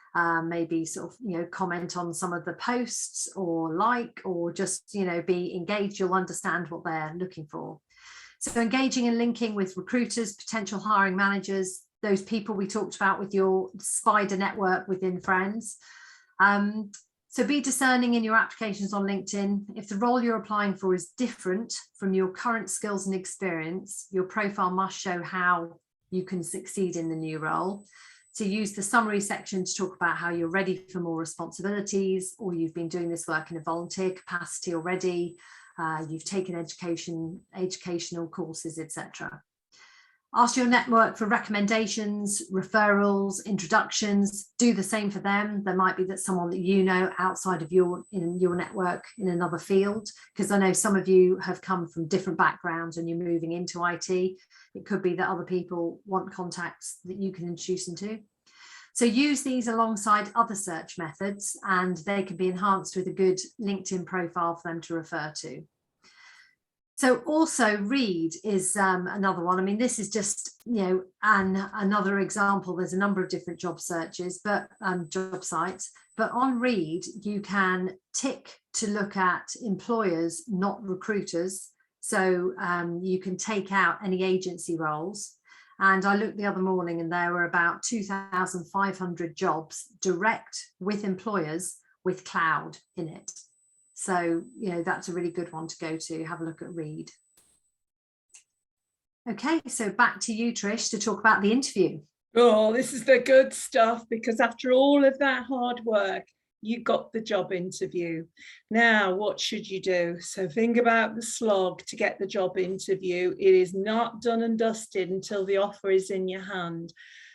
maybe sort of, you know, comment on some of the posts or like, or just, you know, be engaged, you'll understand what they're looking for. So engaging and linking with recruiters, potential hiring managers, those people we talked about with your spider network within friends. So be discerning in your applications on LinkedIn. If the role you're applying for is different from your current skills and experience, your profile must show how you can succeed in the new role. So use the summary section to talk about how you're ready for more responsibilities, or you've been doing this work in a volunteer capacity already, you've taken educational courses, etc. Ask your network for recommendations, referrals, introductions. Do the same for them. There might be that someone that you know outside of your network in another field, because I know some of you have come from different backgrounds and you're moving into IT. It could be that other people want contacts that you can introduce them to. So use these alongside other search methods, and they can be enhanced with a good LinkedIn profile for them to refer to. So also read is another one. I mean, this is just, another example. There's a number of different job searches, but job sites. But on read, you can tick to look at employers, not recruiters. So you can take out any agency roles. And I looked the other morning and there were about 2,500 jobs direct with employers with cloud in it. So, that's a really good one to go to, have a look at read. Okay, so back to you, Trish, to talk about the interview. Oh, this is the good stuff, because after all of that hard work, you got the job interview. Now, what should you do? So think about the slog to get the job interview. It is not done and dusted until the offer is in your hand.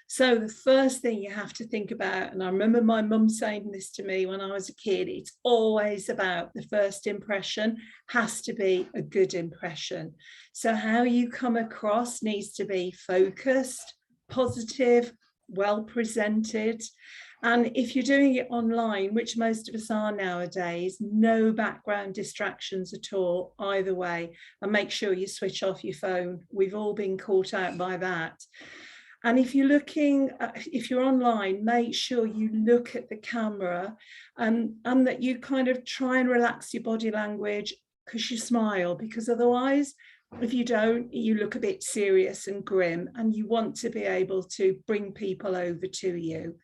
So the first thing you have to think about, and I remember my mum saying this to me when I was a kid, it's always about the first impression has to be a good impression. So how you come across needs to be focused, positive, well presented. And if you're doing it online, which most of us are nowadays, no background distractions at all, either way, and make sure you switch off your phone. We've all been caught out by that. And if you're online, make sure you look at the camera and that you kind of try and relax your body language, because you smile, because otherwise, if you don't, you look a bit serious and grim, and you want to be able to bring people over to you.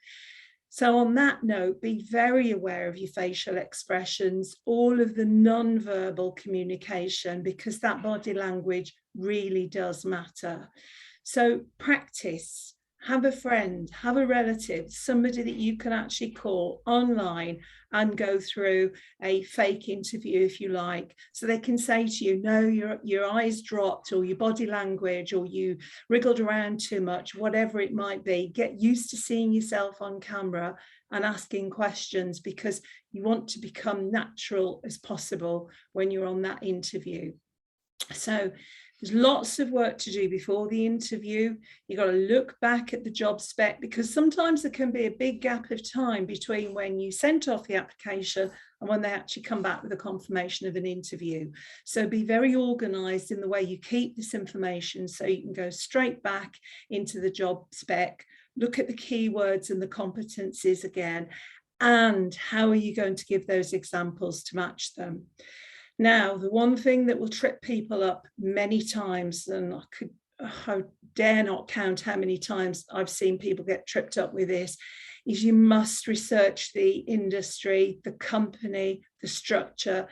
So on that note, be very aware of your facial expressions, all of the non-verbal communication, because that body language really does matter. So practice, have a friend, have a relative, somebody that you can actually call online and go through a fake interview, if you like, so they can say to you, no, your eyes dropped, or your body language, or you wriggled around too much, whatever it might be. Get used to seeing yourself on camera and asking questions, because you want to become natural as possible when you're on that interview. So there's lots of work to do before the interview. You've got to look back at the job spec, because sometimes there can be a big gap of time between when you sent off the application and when they actually come back with a confirmation of an interview. So be very organised in the way you keep this information, so you can go straight back into the job spec, look at the keywords and the competencies again, and how are you going to give those examples to match them. Now, the one thing that will trip people up many times, and I dare not count how many times I've seen people get tripped up with this, is you must research the industry, the company, the structure,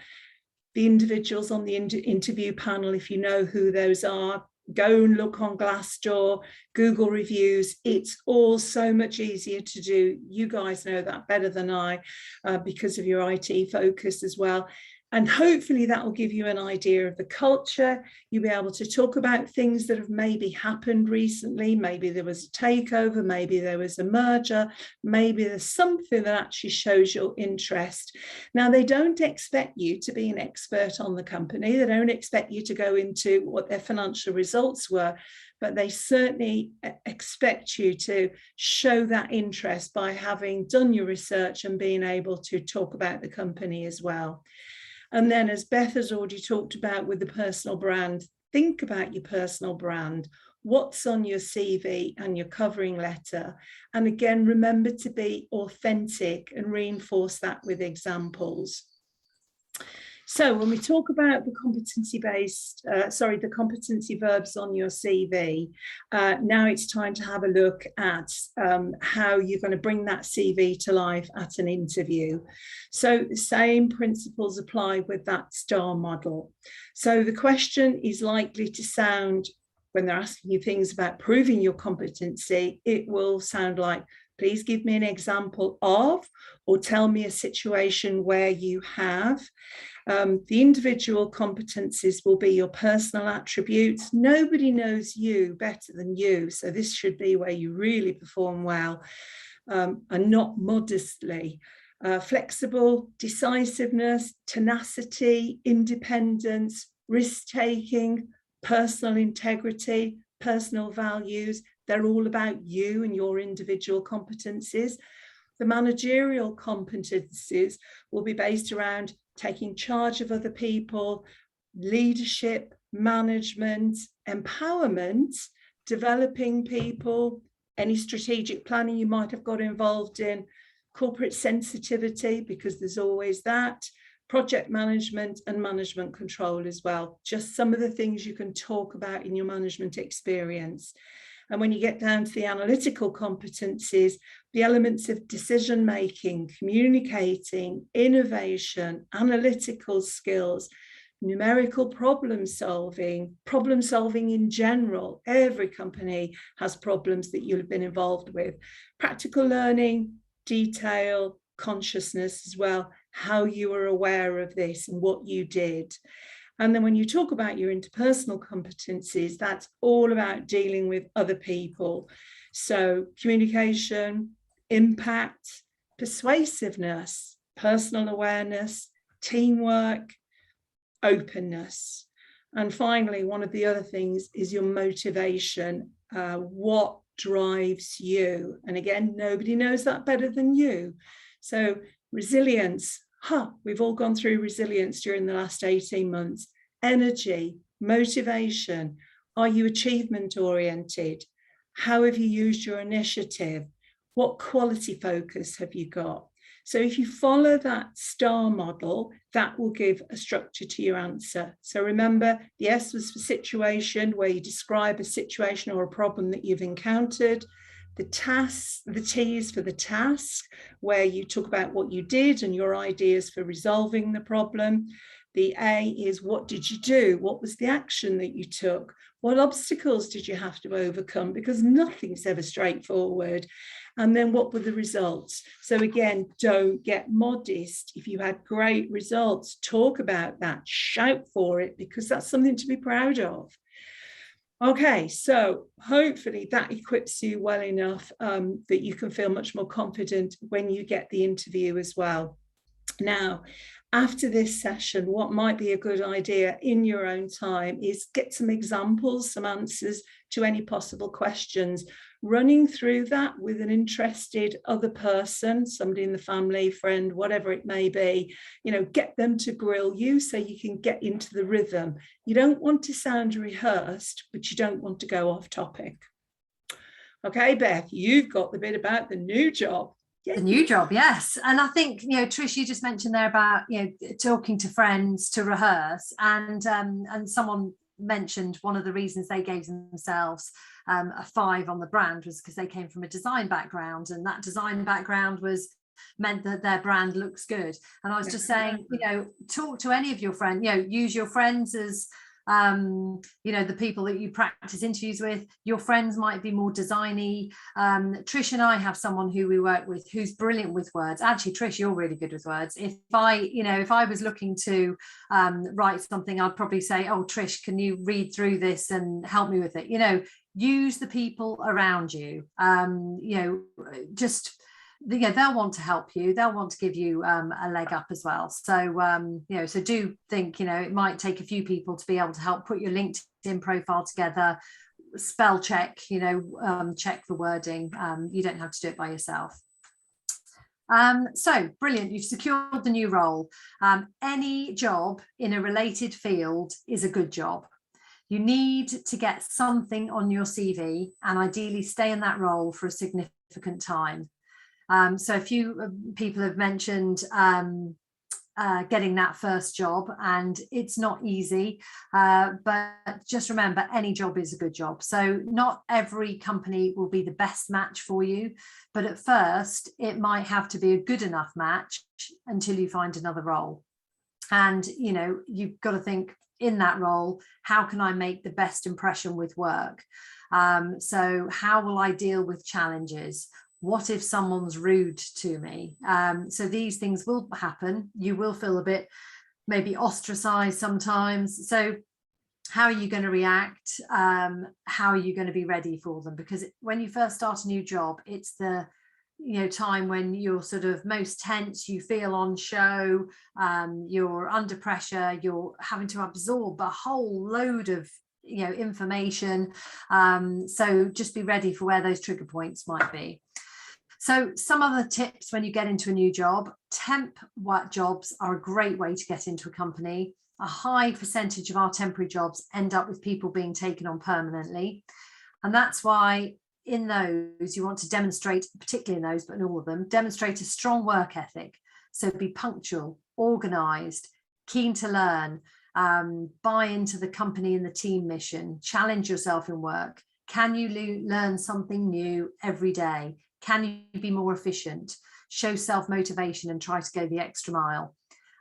the individuals on the interview panel, if you know who those are. Go and look on Glassdoor, Google reviews. It's all so much easier to do. You guys know that better than I, because of your IT focus as well. And hopefully that will give you an idea of the culture. You'll be able to talk about things that have maybe happened recently. Maybe there was a takeover, maybe there was a merger, maybe there's something that actually shows your interest. Now, they don't expect you to be an expert on the company. They don't expect you to go into what their financial results were, but they certainly expect you to show that interest by having done your research and being able to talk about the company as well. And then, as Beth has already talked about with the personal brand, think about your personal brand, what's on your CV and your covering letter. And again, remember to be authentic and reinforce that with examples. So when we talk about the competency verbs on your CV, now it's time to have a look at how you're going to bring that CV to life at an interview. So the same principles apply with that STAR model. So the question is likely to sound, when they're asking you things about proving your competency, it will sound like, please give me an example of, or tell me a situation where you have. The individual competencies will be your personal attributes. Nobody knows you better than you. So this should be where you really perform well, and not modestly. Flexible, decisiveness, tenacity, independence, risk-taking, personal integrity, personal values. They're all about you and your individual competencies. The managerial competencies will be based around taking charge of other people, leadership, management, empowerment, developing people, any strategic planning you might have got involved in, corporate sensitivity, because there's always that, project management and management control as well. Just some of the things you can talk about in your management experience. And when you get down to the analytical competencies, the elements of decision making, communicating, innovation, analytical skills, numerical problem solving in general. Every company has problems that you'll have been involved with. Practical learning, detail, consciousness as well, how you were aware of this and what you did. And then when you talk about your interpersonal competencies, that's all about dealing with other people. So communication, impact, persuasiveness, personal awareness, teamwork, openness. And finally, one of the other things is your motivation. What drives you? And again, nobody knows that better than you. So resilience, we've all gone through resilience during the last 18 months. Energy, motivation. Are you achievement oriented? How have you used your initiative? What quality focus have you got? So if you follow that STAR model, that will give a structure to your answer. So remember, the S was for situation, where you describe a situation or a problem that you've encountered. The task, the T is for the task, where you talk about what you did and your ideas for resolving the problem. The A is what did you do? What was the action that you took? What obstacles did you have to overcome? Because nothing's ever straightforward. And then what were the results? So again, don't get modest. If you had great results, talk about that, shout for it, because that's something to be proud of. Okay, so hopefully that equips you well enough that you can feel much more confident when you get the interview as well. Now, after this session, what might be a good idea in your own time is get some examples, some answers to any possible questions, running through that with an interested other person, somebody in the family, friend, whatever it may be, get them to grill you so you can get into the rhythm. You don't want to sound rehearsed, but you don't want to go off topic. Okay, Beth, you've got the bit about the new job. The new job, yes. And I think, Trish, you just mentioned there about, talking to friends to rehearse, and someone mentioned one of the reasons they gave themselves a 5 on the brand was because they came from a design background, and that design background meant that their brand looks good. And I was just saying, talk to any of your friends, use your friends as the people that you practice interviews with. Your friends might be more designy. Trish and I have someone who we work with who's brilliant with words. Actually, Trish, you're really good with words. If I was looking to write something, I'd probably say, oh, Trish, can you read through this and help me with it? Use the people around you. They'll want to help you. They'll want to give you a leg up as well. So, so do think, it might take a few people to be able to help put your LinkedIn profile together, spell check, check the wording. You don't have to do it by yourself. So brilliant. You've secured the new role. Any job in a related field is a good job. You need to get something on your CV and ideally stay in that role for a significant time. So a few people have mentioned getting that first job, and it's not easy, but just remember, any job is a good job. So not every company will be the best match for you, but at first it might have to be a good enough match until you find another role. And, you've got to think, in that role, how can I make the best impression with work? So how will I deal with challenges? What if someone's rude to me? So these things will happen. You will feel a bit maybe ostracized sometimes. So how are you going to react? How are you going to be ready for them? Because when you first start a new job, it's the time when you're sort of most tense, you feel on show, you're under pressure, you're having to absorb a whole load of information. So just be ready for where those trigger points might be. So some other tips when you get into a new job: temp work jobs are a great way to get into a company. a high percentage of our temporary jobs end up with people being taken on permanently. And that's why in those, you want to demonstrate, particularly in those, but in all of them, demonstrate a strong work ethic. So be punctual, organised, keen to learn, buy into the company and the team mission, challenge yourself in work. Can you learn something new every day? Can you be more efficient? Show self-motivation and try to go the extra mile.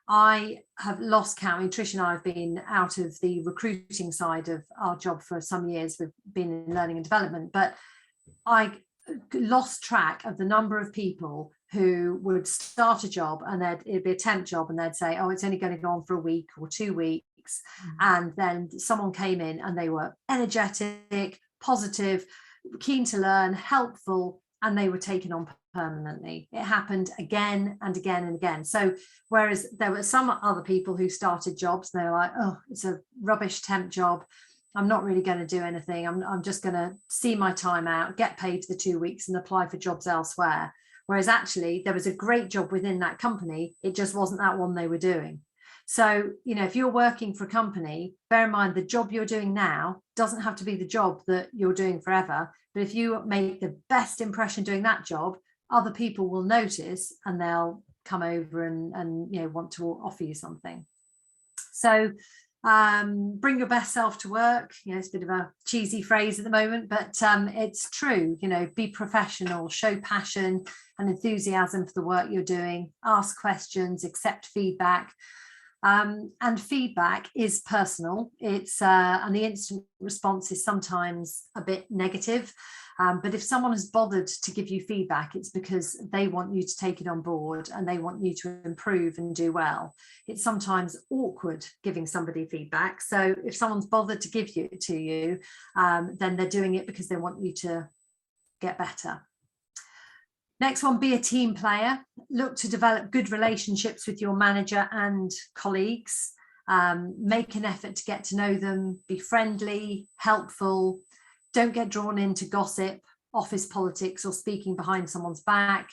I have lost count. Trish and I have been out of the recruiting side of our job for some years. We've been in learning and development, but I lost track of the number of people who would start a job and it'd be a temp job and they'd say, oh, it's only going to go on for a week or 2 weeks. And then someone came in and they were energetic, positive, keen to learn, helpful, and they were taken on permanently. It happened again and again and again. So whereas there were some other people who started jobs and they were like, oh, it's a rubbish temp job, I'm not really going to do anything, I'm just going to see my time out, get paid for the 2 weeks and apply for jobs elsewhere. Whereas actually there was a great job within that company, it just wasn't that one they were doing. So, if you're working for a company, bear in mind the job you're doing now doesn't have to be the job that you're doing forever. But if you make the best impression doing that job, other people will notice and they'll come over and want to offer you something. So bring your best self to work. It's a bit of a cheesy phrase at the moment, but it's true. Be professional, show passion and enthusiasm for the work you're doing, ask questions, accept feedback. And feedback is personal. It's and the instant response is sometimes a bit negative. But if someone has bothered to give you feedback, it's because they want you to take it on board and they want you to improve and do well. It's sometimes awkward giving somebody feedback. So if someone's bothered to give it to you, then they're doing it because they want you to get better. Next one, be a team player. Look to develop good relationships with your manager and colleagues. Make an effort to get to know them, be friendly, helpful. Don't get drawn into gossip, office politics, or speaking behind someone's back.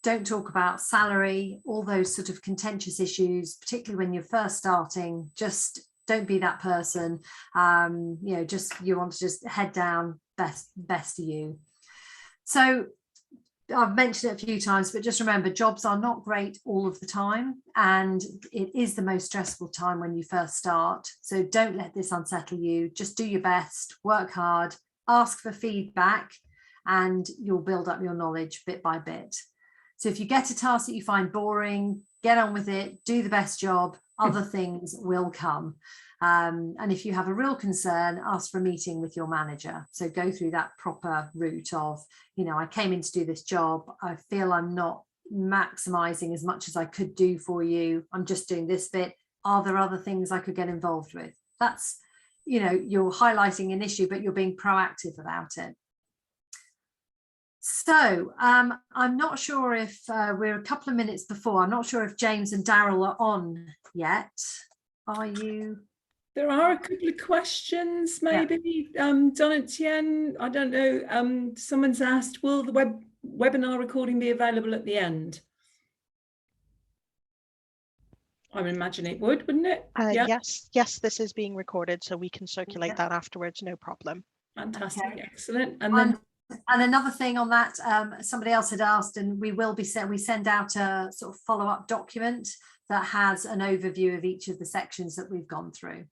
Don't talk about salary, all those sort of contentious issues, particularly when you're first starting. Just don't be that person. You want to just head down, best of you. So I've mentioned it a few times, but just remember, jobs are not great all of the time, and it is the most stressful time when you first start. So don't let this unsettle you. Just do your best, work hard, ask for feedback, and you'll build up your knowledge bit by bit. So if you get a task that you find boring, get on with it, do the best job, other things will come. And if you have a real concern, ask for a meeting with your manager. So go through that proper route of, I came in to do this job. I feel I'm not maximizing as much as I could do for you. I'm just doing this bit. Are there other things I could get involved with? That's, you're highlighting an issue, but you're being proactive about it. So I'm not sure if we're a couple of minutes before. I'm not sure if James and Daryl are on yet. Are you? There are a couple of questions, maybe. Yeah. Donatien, I don't know. Someone's asked, will the webinar recording be available at the end? I would imagine it would, wouldn't it? Yeah. Yes, this is being recorded, so we can circulate that afterwards, no problem. Fantastic, okay. Excellent. And another thing on that, somebody else had asked, and we send out a sort of follow-up document that has an overview of each of the sections that we've gone through.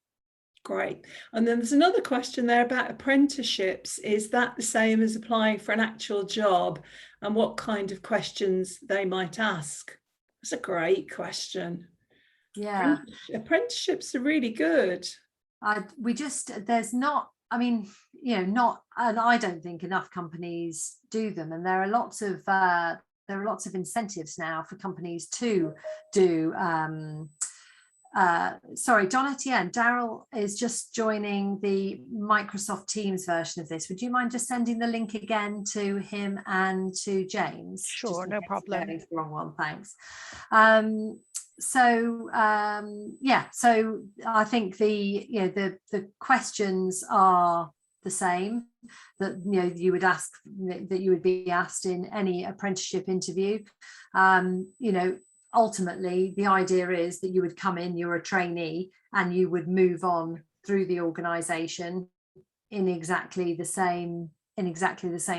Great. And then there's another question there about apprenticeships. Is that the same as applying for an actual job, and what kind of questions they might ask? That's a great question. Yeah. Apprenticeships are really good. There's not, and I don't think enough companies do them. And there are lots of incentives now for companies to do sorry, Donatien, Daryl is just joining the Microsoft Teams version of this. Would you mind just sending the link again to him and to James? Sure, no problem. The wrong one, thanks. So I think the questions are the same that you would ask, that you would be asked in any apprenticeship interview. Ultimately, the idea is that you would come in, you're a trainee, and you would move on through the organization in exactly the same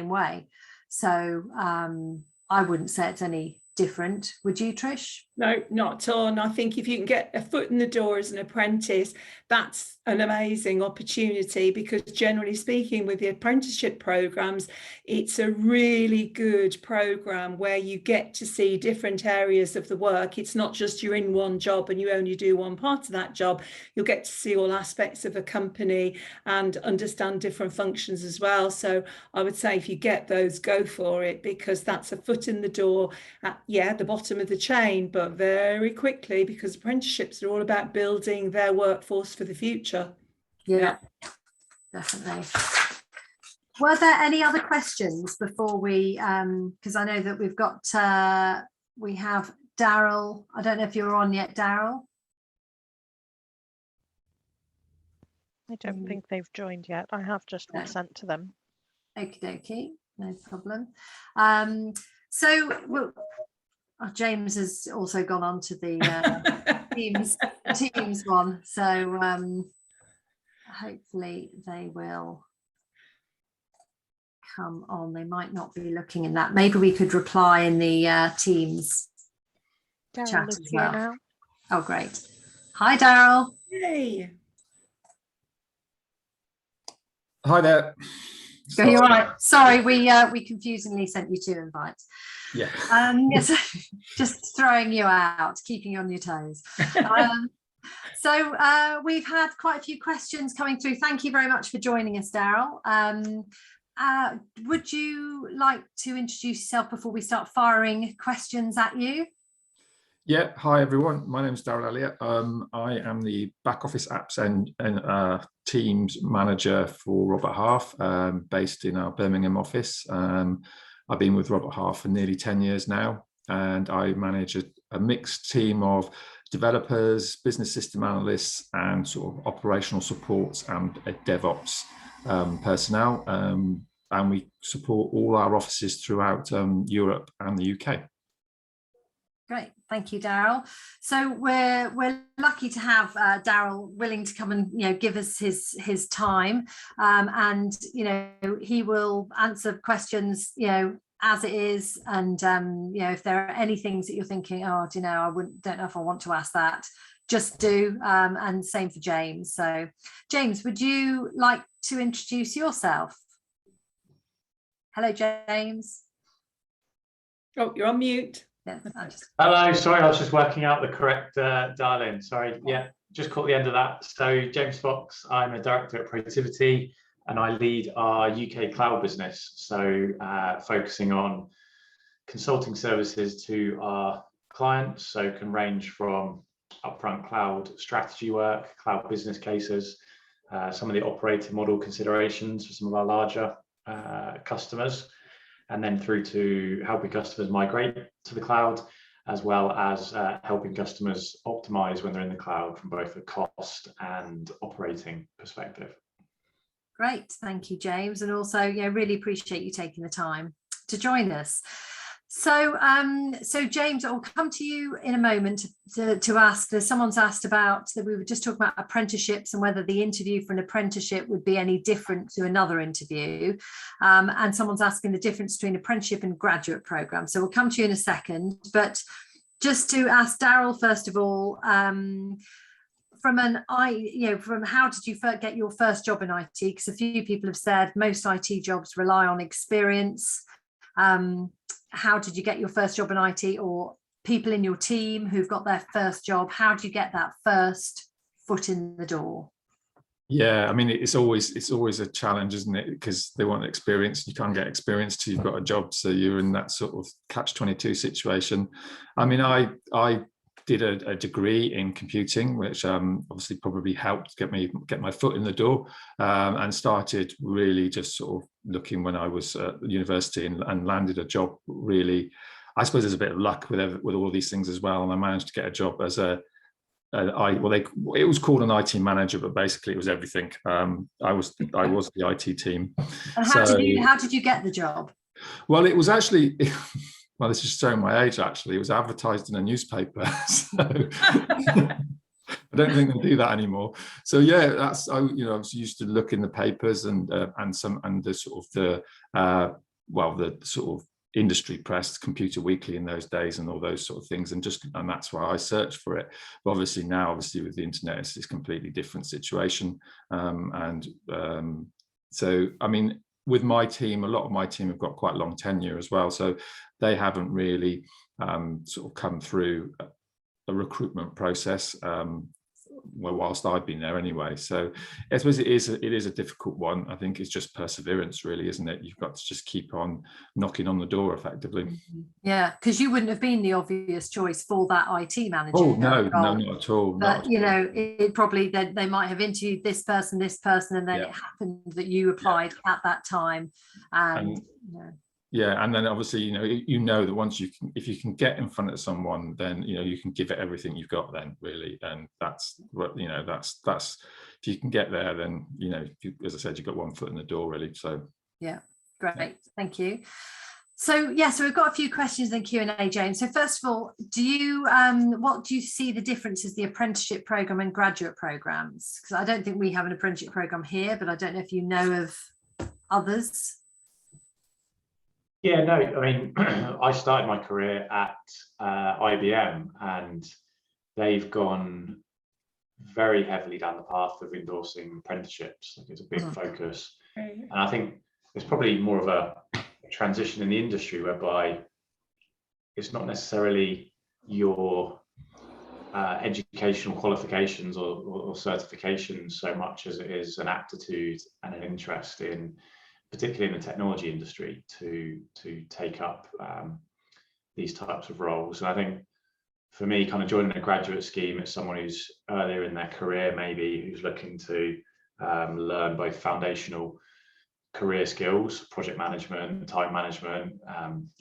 way. So I wouldn't say it's any different. Would you, Trish? No, not at all. And I think if you can get a foot in the door as an apprentice, that's an amazing opportunity, because generally speaking, with the apprenticeship programs, it's a really good program where you get to see different areas of the work. It's not just you're in one job and you only do one part of that job. You'll get to see all aspects of a company and understand different functions as well. So I would say if you get those, go for it, because that's a foot in the door at, the bottom of the chain, but very quickly, because apprenticeships are all about building their workforce for the future. Yeah, definitely. Were there any other questions before we, because I know that we've got, we have Daryl. I don't know if you're on yet, Daryl. I don't think they've joined yet. I have just been sent to them. Okie dokie, no problem. So James has also gone on to the Teams one. So hopefully they will come on. They might not be looking in that. Maybe we could reply in the Teams chat as well. Now. Oh, great. Hi, Daryl. Hey. Hi there. You're right. Sorry, we confusingly sent you 2 invites. Yeah. Yes, just throwing you out, keeping you on your toes. So we've had quite a few questions coming through. Thank you very much for joining us, Daryl. Would you like to introduce yourself before we start firing questions at you? Yeah. Hi, everyone. My name is Daryl Elliott. I am the back office apps and Teams manager for Robert Half, based in our Birmingham office. I've been with Robert Half for nearly 10 years now, and I manage a mixed team of developers, business system analysts, and sort of operational supports and DevOps personnel. And we support all our offices throughout Europe and the UK. Great, thank you, Daryl. So we're lucky to have Daryl willing to come and give us his time, and he will answer questions as it is, and if there are any things that you're thinking, oh, don't know if I want to ask that, just do, and same for James. So James, would you like to introduce yourself? Hello, James. Oh, you're on mute. Yeah, Hello, sorry, I was just working out the correct dial-in. Sorry, yeah, just caught the end of that. So James Fox, I'm a director at Protivity, and I lead our UK cloud business. So focusing on consulting services to our clients, so can range from upfront cloud strategy work, cloud business cases, some of the operating model considerations for some of our larger customers, and then through to helping customers migrate to the cloud, as well as helping customers optimize when they're in the cloud from both a cost and operating perspective. Great, thank you, James, and also really appreciate you taking the time to join us. So so James, I'll come to you in a moment to ask. Someone's asked about that. We were just talking about apprenticeships and whether the interview for an apprenticeship would be any different to another interview, and someone's asking the difference between apprenticeship and graduate program. So we'll come to you in a second, but just to ask Daryl first of all, from how did you get your first job in IT? Because a few people have said most IT jobs rely on experience. How did you get your first job in IT, or people in your team who've got their first job? How do you get that first foot in the door? Yeah, I mean, it's always a challenge, isn't it? Because they want experience. You can't get experience till you've got a job. So you're in that sort of catch-22 situation. I mean, I did a degree in computing, which obviously probably helped get my foot in the door, and started really just sort of looking when I was at university, and landed a job. Really, I suppose there's a bit of luck with all of these things as well, and I managed to get a job as it was called an IT manager, but basically it was everything. I was the IT team. And how did you get the job? Well, it was actually. Well, this is showing my age, actually. It was advertised in a newspaper. So I don't think they do that anymore. So yeah, that's I was used to look in the papers and the sort of the sort of industry press, Computer Weekly in those days, and all those sort of things, and that's why I searched for it. But obviously now, with the internet, it's a completely different situation. So I mean, with my team, a lot of my team have got quite long tenure as well, so they haven't really sort of come through a recruitment process whilst I've been there anyway. So I suppose it is a difficult one. I think it's just perseverance, really, isn't it? You've got to just keep on knocking on the door effectively. Yeah, because you wouldn't have been the obvious choice for that IT manager. Oh no, not at all. But it probably they might have interviewed this person, and then it happened that you applied at that time. And yeah, and then obviously that once if you can get in front of someone, then you can give it everything you've got. Then really, and that's what that's if you can get there, then as I said, you've got one foot in the door, really. So yeah, great, thank you. So so we've got a few questions in Q&A, James. So first of all, what do you see the differences, the apprenticeship program and graduate programs? Because I don't think we have an apprenticeship program here, but I don't know if you know of others. Yeah, no, I mean, I started my career at IBM, and they've gone very heavily down the path of endorsing apprenticeships. Like, it's a big focus. And I think there's probably more of a transition in the industry whereby it's not necessarily your educational qualifications or certifications so much as it is an aptitude and an interest in, particularly in the technology industry, to take up these types of roles. And I think for me, kind of joining a graduate scheme, it's someone who's earlier in their career, maybe, who's looking to learn both foundational career skills, project management, time management,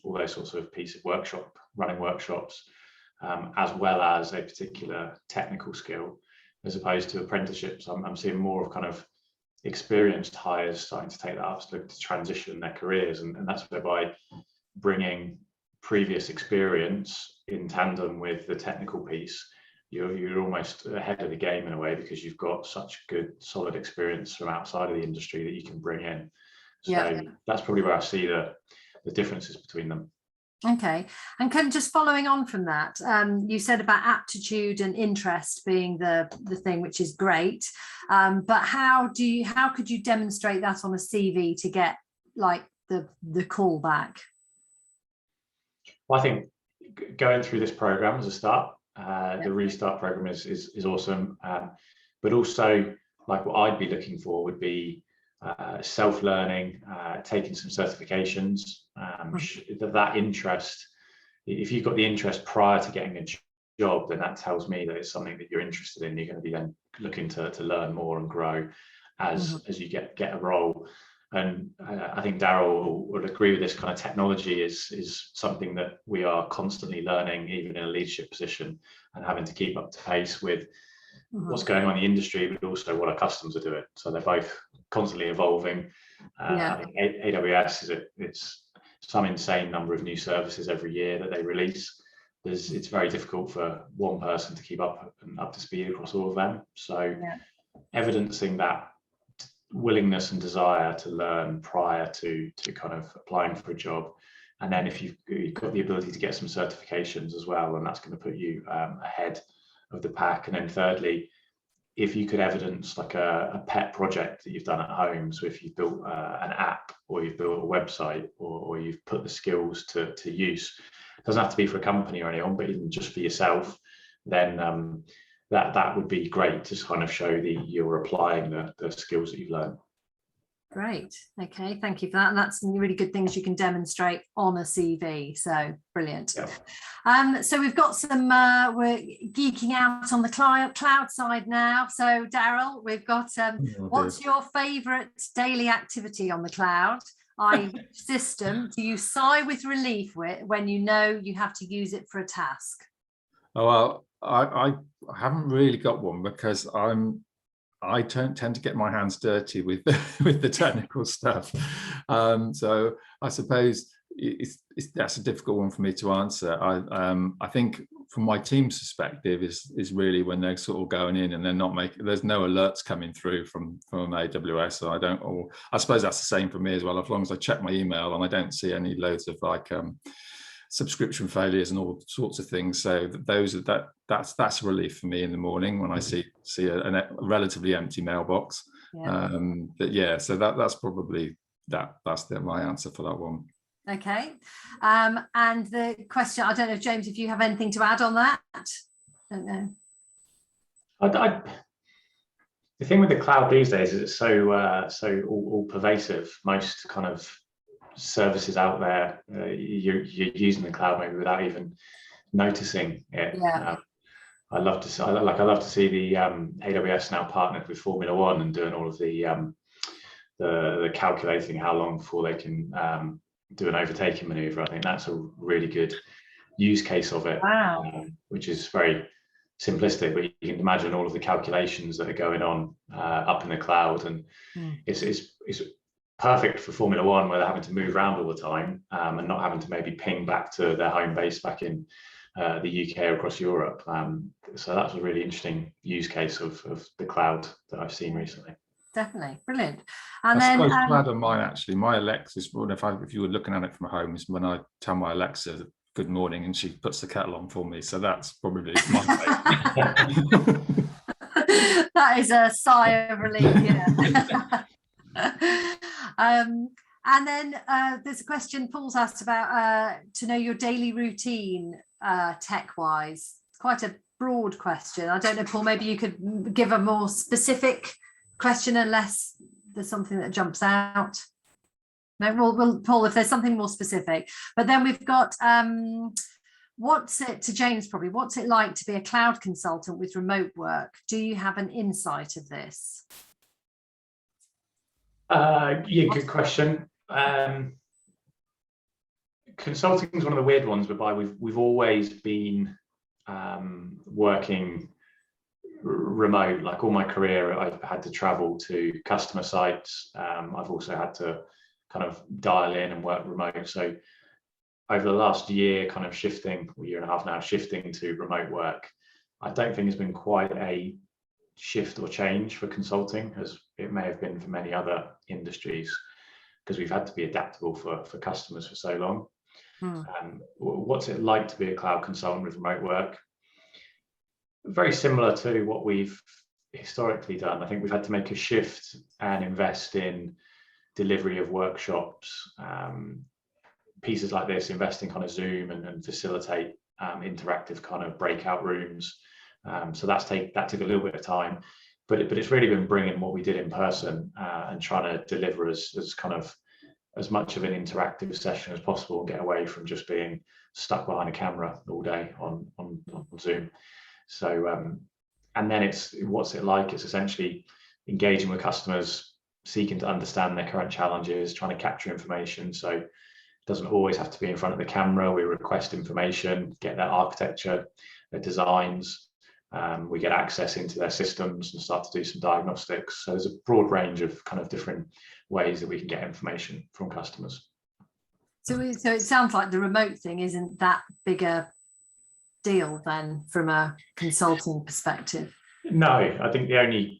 all those sorts of pieces of running workshops, as well as a particular technical skill, as opposed to apprenticeships. I'm seeing more of kind of experienced hires starting to take that up, to look to transition their careers, and that's whereby bringing previous experience in tandem with the technical piece, you're almost ahead of the game in a way, because you've got such good solid experience from outside of the industry that you can bring in. So that's probably where I see the differences between them. Okay, and just following on from that, you said about aptitude and interest being the thing, which is great, but how could you demonstrate that on a CV to get like the call back? Well, I think going through this program as a start, the Restart program is awesome, but also, like, what I'd be looking for would be self-learning, taking some certifications, that interest. If you've got the interest prior to getting a job, then that tells me that it's something that you're interested in. You're going to be then looking to learn more and grow as you get a role. And I think Daryl would agree with this. Kind of technology is something that we are constantly learning, even in a leadership position, and having to keep up to pace with what's going on in the industry, but also what our customers are doing. So they're both constantly evolving. I think AWS it's some insane number of new services every year that they release. It's very difficult for one person to keep up to speed across all of them. So evidencing that willingness and desire to learn prior to kind of applying for a job, and then if you've got the ability to get some certifications as well, and that's going to put you ahead of the pack. And then thirdly, if you could evidence like a pet project that you've done at home, so if you've built an app, or you've built a website, or you've put the skills to use, it doesn't have to be for a company or anyone, but even just for yourself, then that would be great to kind of show that you're applying the skills that you've learned. Great. Okay, thank you for that. And that's some really good things you can demonstrate on a CV. So brilliant. So we've got some, we're geeking out on the cloud side now. So Daryl, we've got, what's your favourite daily activity on the cloud? System do you sigh with relief when you know you have to use it for a task? Oh, well, I haven't really got one, because I don't tend to get my hands dirty with the technical stuff. So I suppose that's a difficult one for me to answer. I think from my team's perspective is really when they're sort of going in and they're not making, there's no alerts coming through from AWS. So I suppose that's the same for me as well. As long as I check my email and I don't see any loads of like subscription failures and all sorts of things. So that's a relief for me in the morning when I see a relatively empty mailbox. Yeah. But yeah, so that's probably that's my answer for that one. Okay, and the question, I don't know, James, if you have anything to add on that. I don't know. The thing with the cloud these days is it's so all pervasive. Most kind of services out there, you're using the cloud maybe without even noticing it. Yeah. I love to see the AWS now partnered with Formula One and doing all of the calculating how long before they can do an overtaking maneuver. I think that's a really good use case of it. Wow. Which is very simplistic, but you can imagine all of the calculations that are going on up in the cloud, and it's perfect for Formula One, where they're having to move around all the time and not having to maybe ping back to their home base back in the UK or across Europe. So that's a really interesting use case of the cloud that I've seen recently. Definitely, brilliant. And I then suppose glad on mine actually. My Alexa's, if you were looking at it from home, is when I tell my Alexa good morning and she puts the kettle on for me. So that's probably my favourite. That is a sigh of relief. Yeah. And then there's a question Paul's asked about to know your daily routine tech-wise. It's quite a broad question. I don't know, Paul, maybe you could give a more specific question unless there's something that jumps out. No, we'll Paul, if there's something more specific. But then we've got what's it, to James probably, what's it like to be a cloud consultant with remote work? Do you have an insight of this? Yeah, good question. Consulting is one of the weird ones whereby we've always been working remote. Like all my career, I've had to travel to customer sites. I've also had to kind of dial in and work remote. So over the last year, kind of year and a half now, shifting to remote work, I don't think it's been quite a shift or change for consulting as it may have been for many other industries, because we've had to be adaptable for customers for so long. What's it like to be a cloud consultant with remote work? Very similar to what we've historically done. I think we've had to make a shift and invest in delivery of workshops, pieces like this, invest in kind of Zoom and facilitate interactive kind of breakout rooms. So that took a little bit of time, but it's really been bringing what we did in person and trying to deliver as much of an interactive session as possible and get away from just being stuck behind a camera all day on Zoom. So and then what's it like? It's essentially engaging with customers, seeking to understand their current challenges, trying to capture information. So it doesn't always have to be in front of the camera. We request information, get their architecture, their designs. We get access into their systems and start to do some diagnostics. So there's a broad range of kind of different ways that we can get information from customers. So it sounds like the remote thing isn't that big a deal then from a consulting perspective. No, I think the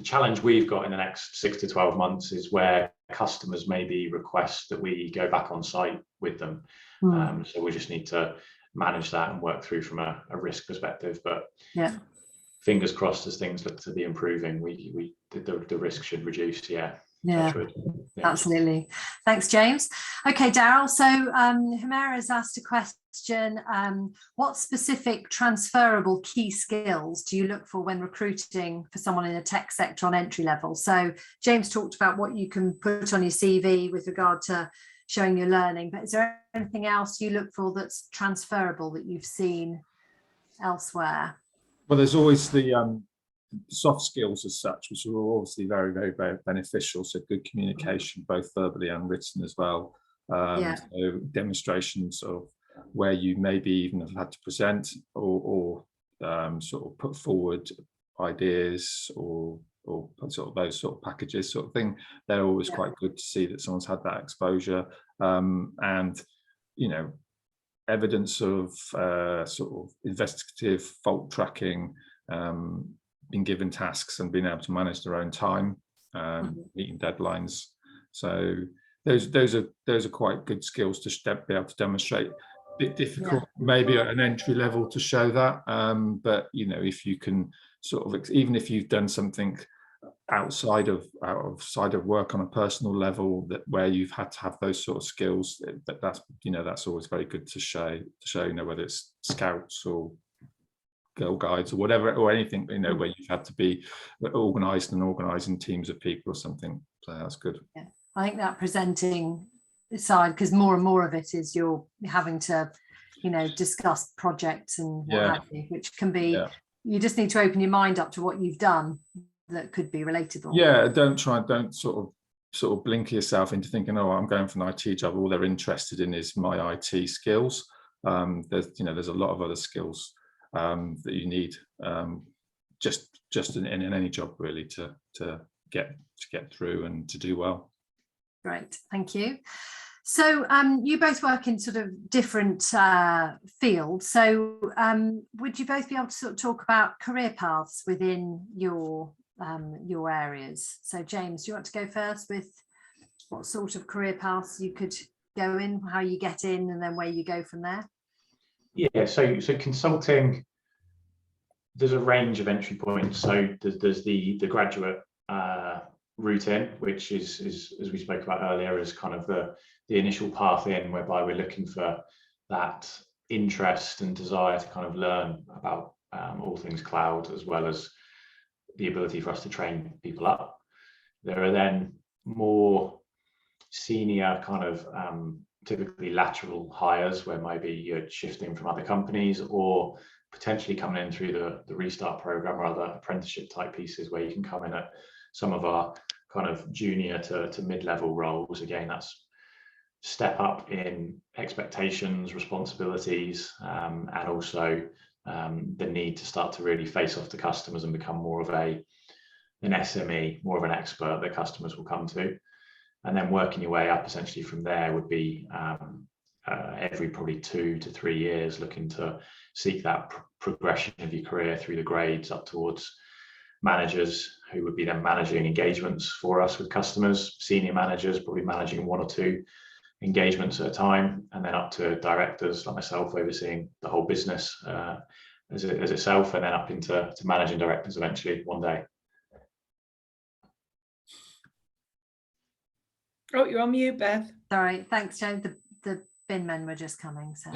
challenge we've got in the next 6 to 12 months is where customers maybe request that we go back on site with them. So we just need to manage that and work through from a risk perspective. But yeah, fingers crossed, as things look to be improving, the risk should reduce. Yeah, absolutely. Thanks, James. Okay, Daryl. So Humera's asked a question. What specific transferable key skills do you look for when recruiting for someone in a tech sector on entry level? So James talked about what you can put on your CV with regard to showing your learning, but is there anything else you look for that's transferable that you've seen elsewhere? Well, there's always the soft skills as such, which are obviously very, very, very beneficial. So good communication, both verbally and written as well. So demonstrations of where you maybe even have had to present or sort of put forward ideas or sort of those sort of packages sort of thing. They're always quite good to see that someone's had that exposure. and evidence of sort of investigative fault tracking, being given tasks and being able to manage their own time, meeting deadlines. So those are quite good skills to be able to demonstrate. A bit difficult maybe at an entry level to show that, but if you can sort of, even if you've done something outside of work on a personal level, that where you've had to have those sort of skills, that's always very good to show, whether it's scouts or Girl Guides or whatever, or anything, where you've had to be organized and organizing teams of people or something. So that's good. Yeah, I think that presenting side, because more and more of it is you're having to discuss projects and what have you, which can be, you just need to open your mind up to what you've done that could be relatable. Don't sort of blink yourself into thinking, oh, I'm going for an IT job, all they're interested in is my IT skills. There's a lot of other skills that you need, just in any job really, to get through and to do well. Great, thank you. So you both work in sort of different fields. So would you both be able to sort of talk about career paths within your areas? So James, do you want to go first with what sort of career paths you could go in, how you get in, and then where you go from there? Yeah, so consulting, there's a range of entry points. So there's the graduate route in, which is as we spoke about earlier, is kind of the initial path in, whereby we're looking for that interest and desire to kind of learn about all things cloud, as well as the ability for us to train people up. There are then more senior kind of typically lateral hires, where maybe you're shifting from other companies, or potentially coming in through the Restart program or other apprenticeship type pieces, where you can come in at some of our kind of junior to mid-level roles. Again, that's step up in expectations, responsibilities, and also the need to start to really face off to customers and become more of an SME, more of an expert that customers will come to. And then working your way up essentially from there would be every probably 2 to 3 years, looking to seek that progression of your career through the grades up towards managers, who would be then managing engagements for us with customers, senior managers probably managing 1 or 2 engagements at a time, and then up to directors like myself overseeing the whole business as itself, and then up into managing directors eventually one day. Oh, you're on mute, Beth. Sorry, thanks, James. The bin men were just coming. So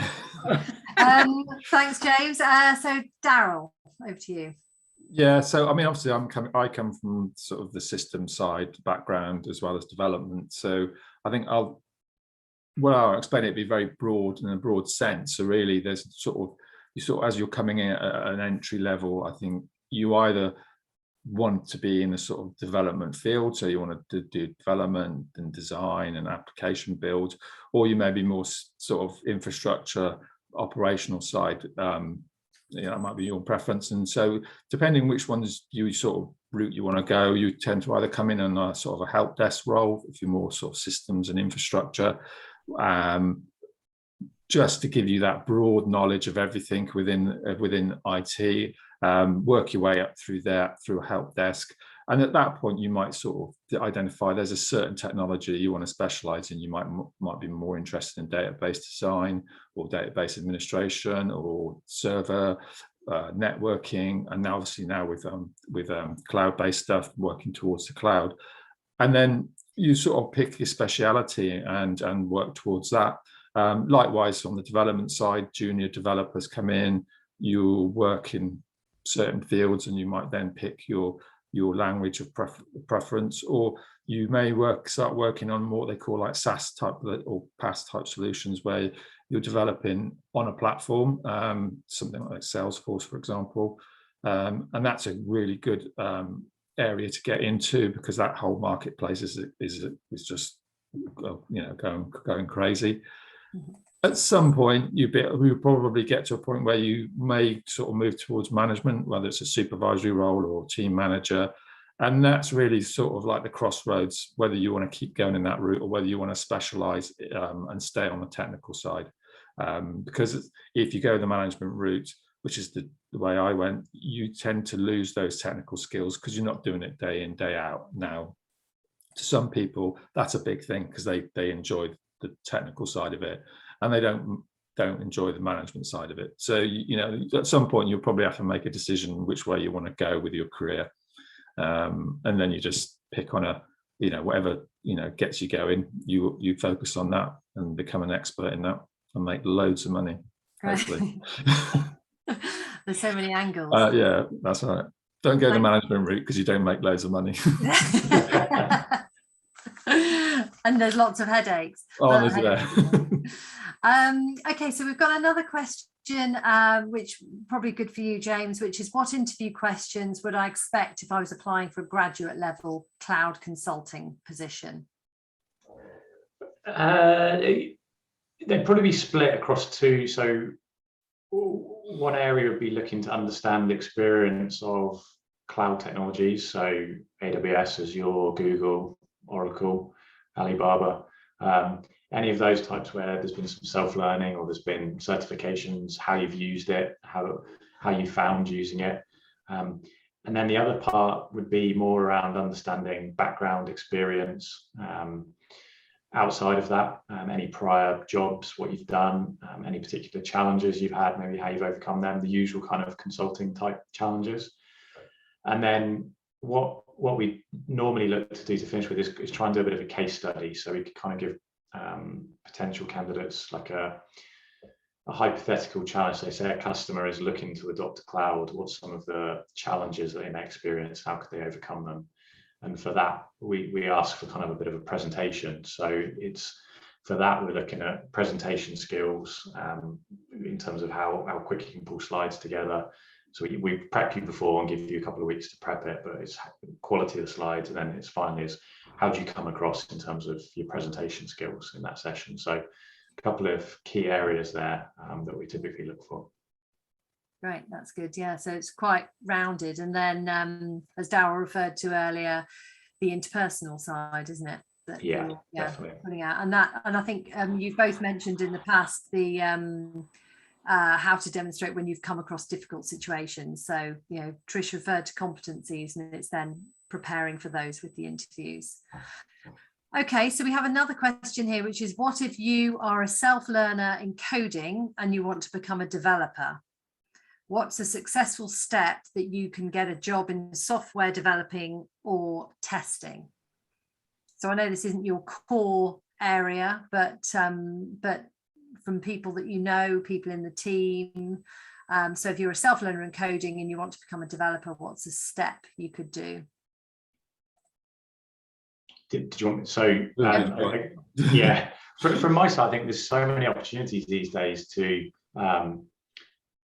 thanks, James. So Daryl, over to you. Yeah, so I mean, obviously I come from sort of the system side background as well as development. So I think I'll explain it, be very broad, in a broad sense. So really there's sort of as you're coming in at an entry level, I think you either want to be in the sort of development field, so you want to do development and design and application build, or you may be more sort of infrastructure operational side. That might be your preference. And so depending which ones you sort of route you want to go, you tend to either come in on a sort of a help desk role if you're more sort of systems and infrastructure, just to give you that broad knowledge of everything within IT. Work your way up through a help desk, and at that point you might sort of identify there's a certain technology you want to specialize in. You might be more interested in database design or database administration or server networking, and now obviously now with cloud-based stuff, working towards the cloud. And then you sort of pick your speciality and work towards that. Likewise, on the development side, junior developers come in, you work in certain fields, and you might then pick your language of preference, or you may start working on what they call like SaaS type or PaaS type solutions, where you're developing on a platform, something like Salesforce, for example, and that's a really good area to get into, because that whole marketplace is just going crazy. Mm-hmm. At some point, we probably get to a point where you may sort of move towards management, whether it's a supervisory role or team manager, And that's really sort of like the crossroads, whether you want to keep going in that route or whether you want to specialize and stay on the technical side. Because if you go the management route, which is the way I went, you tend to lose those technical skills because you're not doing it day in, day out. Now, to some people, that's a big thing because they enjoy the technical side of it and they don't enjoy the management side of it. So, you know, at some point, you'll probably have to make a decision which way you want to go with your career. And then you just pick on whatever, gets you going, you focus on that and become an expert in that and make loads of money, hopefully. There's so many angles. Yeah, that's right. Don't go the management route because you don't make loads of money. And there's lots of headaches. Honestly, okay, so we've got another question, which probably good for you, James, which is, what interview questions would I expect if I was applying for a graduate level cloud consulting position? They'd probably be split across two. So one area would be looking to understand the experience of cloud technologies, so AWS, Azure, Google, Oracle, Alibaba, any of those types where there's been some self-learning or there's been certifications, how you've used it, how you found using it. And then the other part would be more around understanding background experience, outside of that, any prior jobs, what you've done, any particular challenges you've had, maybe how you've overcome them, the usual kind of consulting type challenges. And then what we normally look to do to finish with is try and do a bit of a case study. So we could kind of give potential candidates like a hypothetical challenge. They say a customer is looking to adopt a cloud. What's some of the challenges that they may experience? How could they overcome them? And for that, we ask for kind of a bit of a presentation. So for that, we're looking at presentation skills in terms of how quick you can pull slides together. So we prep you before and give you a couple of weeks to prep it, but it's quality of the slides. And then it's finally is how do you come across in terms of your presentation skills in that session. So a couple of key areas there that we typically look for. Right, that's good. Yeah, so it's quite rounded. And then, as Darryl referred to earlier, the interpersonal side, isn't it? That definitely. Putting out, and I think you've both mentioned in the past the how to demonstrate when you've come across difficult situations. So, Trish referred to competencies, and it's then preparing for those with the interviews. Okay, so we have another question here, which is, what if you are a self-learner in coding and you want to become a developer? What's a successful step that you can get a job in software developing or testing? So I know this isn't your core area, but from people that you know, people in the team. So if you're a self-learner in coding and you want to become a developer, what's a step you could do? Did you want me? So from my side, I think there's so many opportunities these days to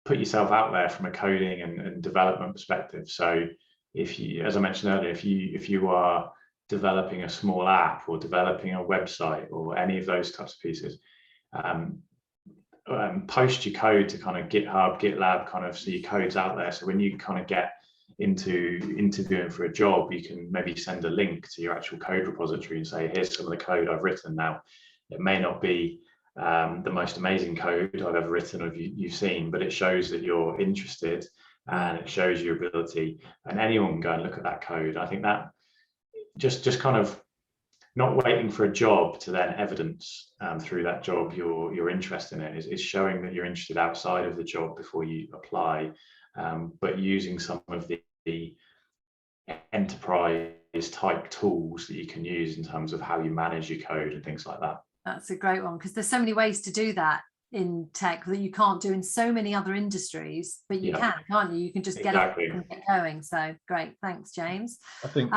put yourself out there from a coding and development perspective. So if you, as I mentioned earlier, if you are developing a small app or developing a website or any of those types of pieces, post your code to kind of GitHub, GitLab, kind of so your code's out there. So when you kind of get into interviewing for a job, you can maybe send a link to your actual code repository and say, here's some of the code I've written. Now, it may not be the most amazing code I've ever written or you've seen, but it shows that you're interested and it shows your ability, and anyone can go and look at that code. I think that just kind of not waiting for a job to then evidence through that job your interest in it is showing that you're interested outside of the job before you apply, but using some of the enterprise type tools that you can use in terms of how you manage your code and things like that. That's a great one, because there's so many ways to do that in tech that you can't do in so many other industries, but you can, can't you? You can just get it and get going. So great, thanks, James. I think.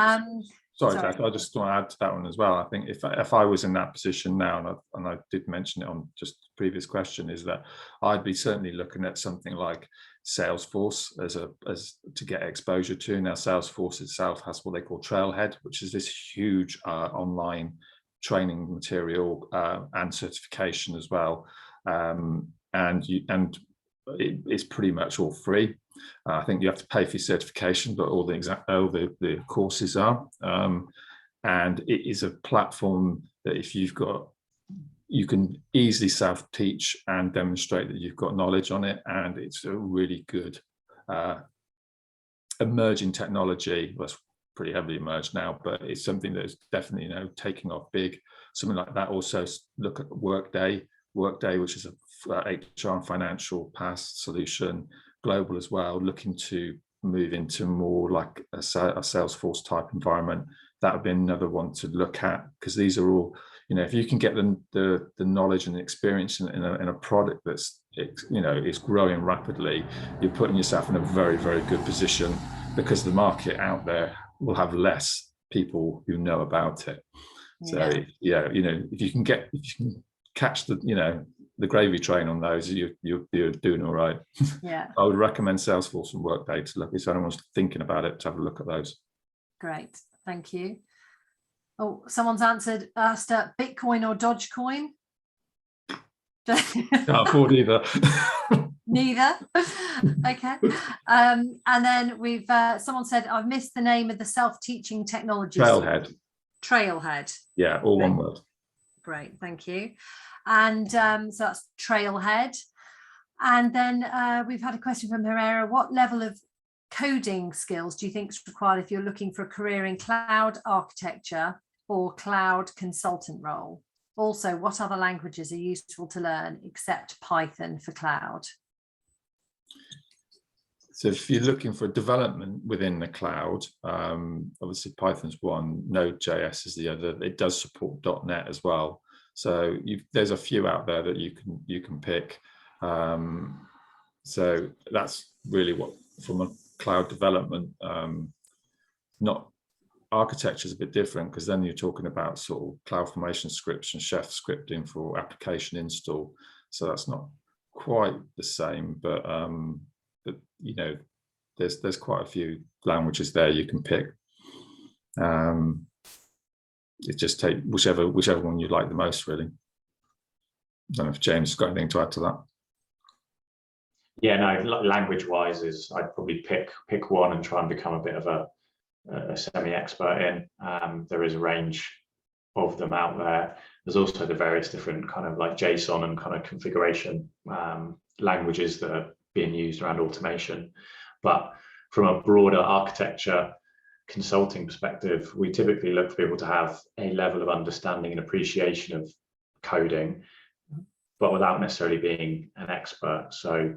Sorry, Beth, I just want to add to that one as well. I think if I was in that position now, and I did mention it on just the previous question, is that I'd be certainly looking at something like Salesforce as to get exposure to. Now, Salesforce itself has what they call Trailhead, which is this huge online training material and certification as well, and it's pretty much all free. I think you have to pay for your certification, but all the courses are. And it is a platform that if you've got, you can easily self-teach and demonstrate that you've got knowledge on it. And it's a really good emerging technology. Well, it's pretty heavily emerged now, but it's something that is definitely, taking off big. Something like that. Also look at Workday, which is a HR and financial PaaS solution, global as well, looking to move into more like a Salesforce type environment. That would be another one to look at, because these are all, if you can get the knowledge and experience in a product that's, is growing rapidly, you're putting yourself in a very, very good position, because the market out there will have less people who know about it. So if you can catch the gravy train on those, you're doing all right. Yeah. I would recommend Salesforce and Workday to look. If anyone's thinking about it, to have a look at those. Great, thank you. Oh, someone's asked Bitcoin or Dogecoin. Can't afford either. Neither. Okay. And then we've someone said, I've missed the name of the self-teaching technology. Trailhead. Yeah, all one word. Great, thank you. And so that's Trailhead. And then we've had a question from Herrera. What level of coding skills do you think is required if you're looking for a career in cloud architecture or cloud consultant role? Also, what other languages are useful to learn except Python for cloud? So if you're looking for development within the cloud, obviously Python's one, Node.js is the other. It does support .NET as well. So there's a few out there that you can pick. So that's really what, from a cloud development, not architecture is a bit different, because then you're talking about sort of CloudFormation scripts and Chef scripting for application install. So that's not quite the same, but there's quite a few languages there you can pick. It just take whichever one you like the most, really. I don't know if James has got anything to add to that. Yeah, no, language-wise I'd probably pick one and try and become a bit of a semi-expert in. There is a range of them out there. There's also the various different kind of like JSON and kind of configuration languages that are being used around automation. But from a broader architecture consulting perspective, we typically look for people to have a level of understanding and appreciation of coding, but without necessarily being an expert. So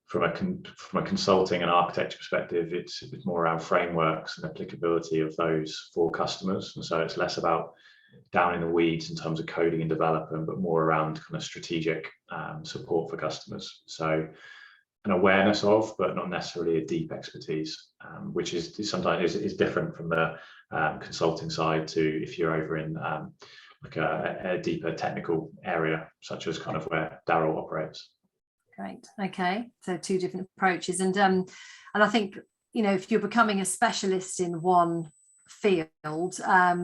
from a consulting and architecture perspective, it's more around frameworks and applicability of those for customers. And so it's less about down in the weeds in terms of coding and development, but more around kind of strategic support for customers. So an awareness of, but not necessarily a deep expertise, which is sometimes is different from the consulting side to if you're over in like a deeper technical area, such as kind of where Daryl operates. Great. Okay, so two different approaches, and I think if you're becoming a specialist in one field,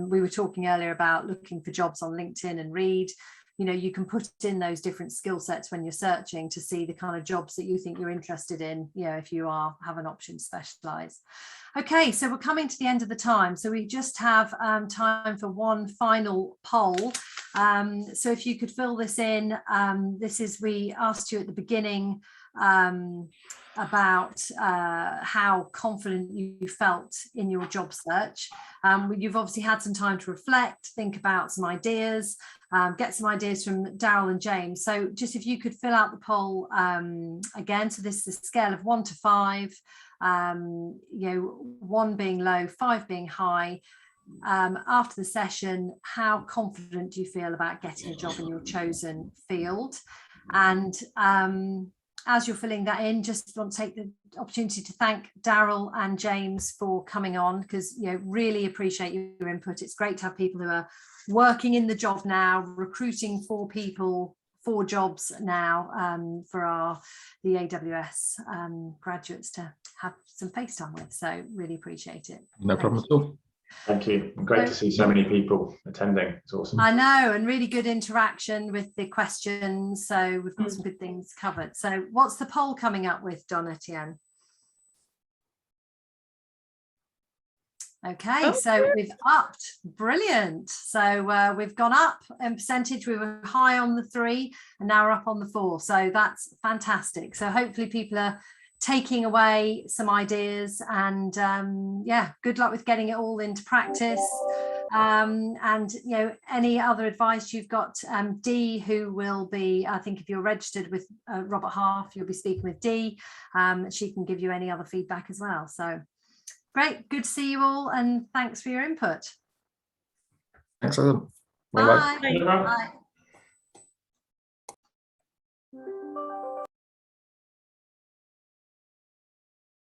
we were talking earlier about looking for jobs on LinkedIn and Reed. You can put in those different skill sets when you're searching to see the kind of jobs that you think you're interested in, if you have an option to specialize. Okay, so we're coming to the end of the time. So we just have time for one final poll. So if you could fill this in, we asked you at the beginning about how confident you felt in your job search. You've obviously had some time to reflect, think about some ideas, get some ideas from Daryl and James. So just if you could fill out the poll again. So this is a scale of 1 to 5, 1 being low, 5 being high. After the session, how confident do you feel about getting a job in your chosen field? And as you're filling that in, just want to take the opportunity to thank Daryl and James for coming on, because really appreciate your input. It's great to have people who are working in the job now, recruiting for people for jobs now, for the AWS graduates to have some FaceTime with. So really appreciate it. No problem at all. Thank you. Great to see so many people attending. It's awesome. I know, and really good interaction with the questions. So we've got some good things covered. So what's the poll coming up with, Don Etienne? Okay, Oh, so we've upped, brilliant. So we've gone up in percentage. We were high on the 3 and now we're up on the 4. So that's fantastic. So hopefully people are taking away some ideas, and yeah, good luck with getting it all into practice. And you know, any other advice you've got, Dee, who will be, I think if you're registered with Robert Half, you'll be speaking with Dee. She can give you any other feedback as well. So great, good to see you all, and thanks for your input. Thanks, Adam. Bye. Bye. Bye.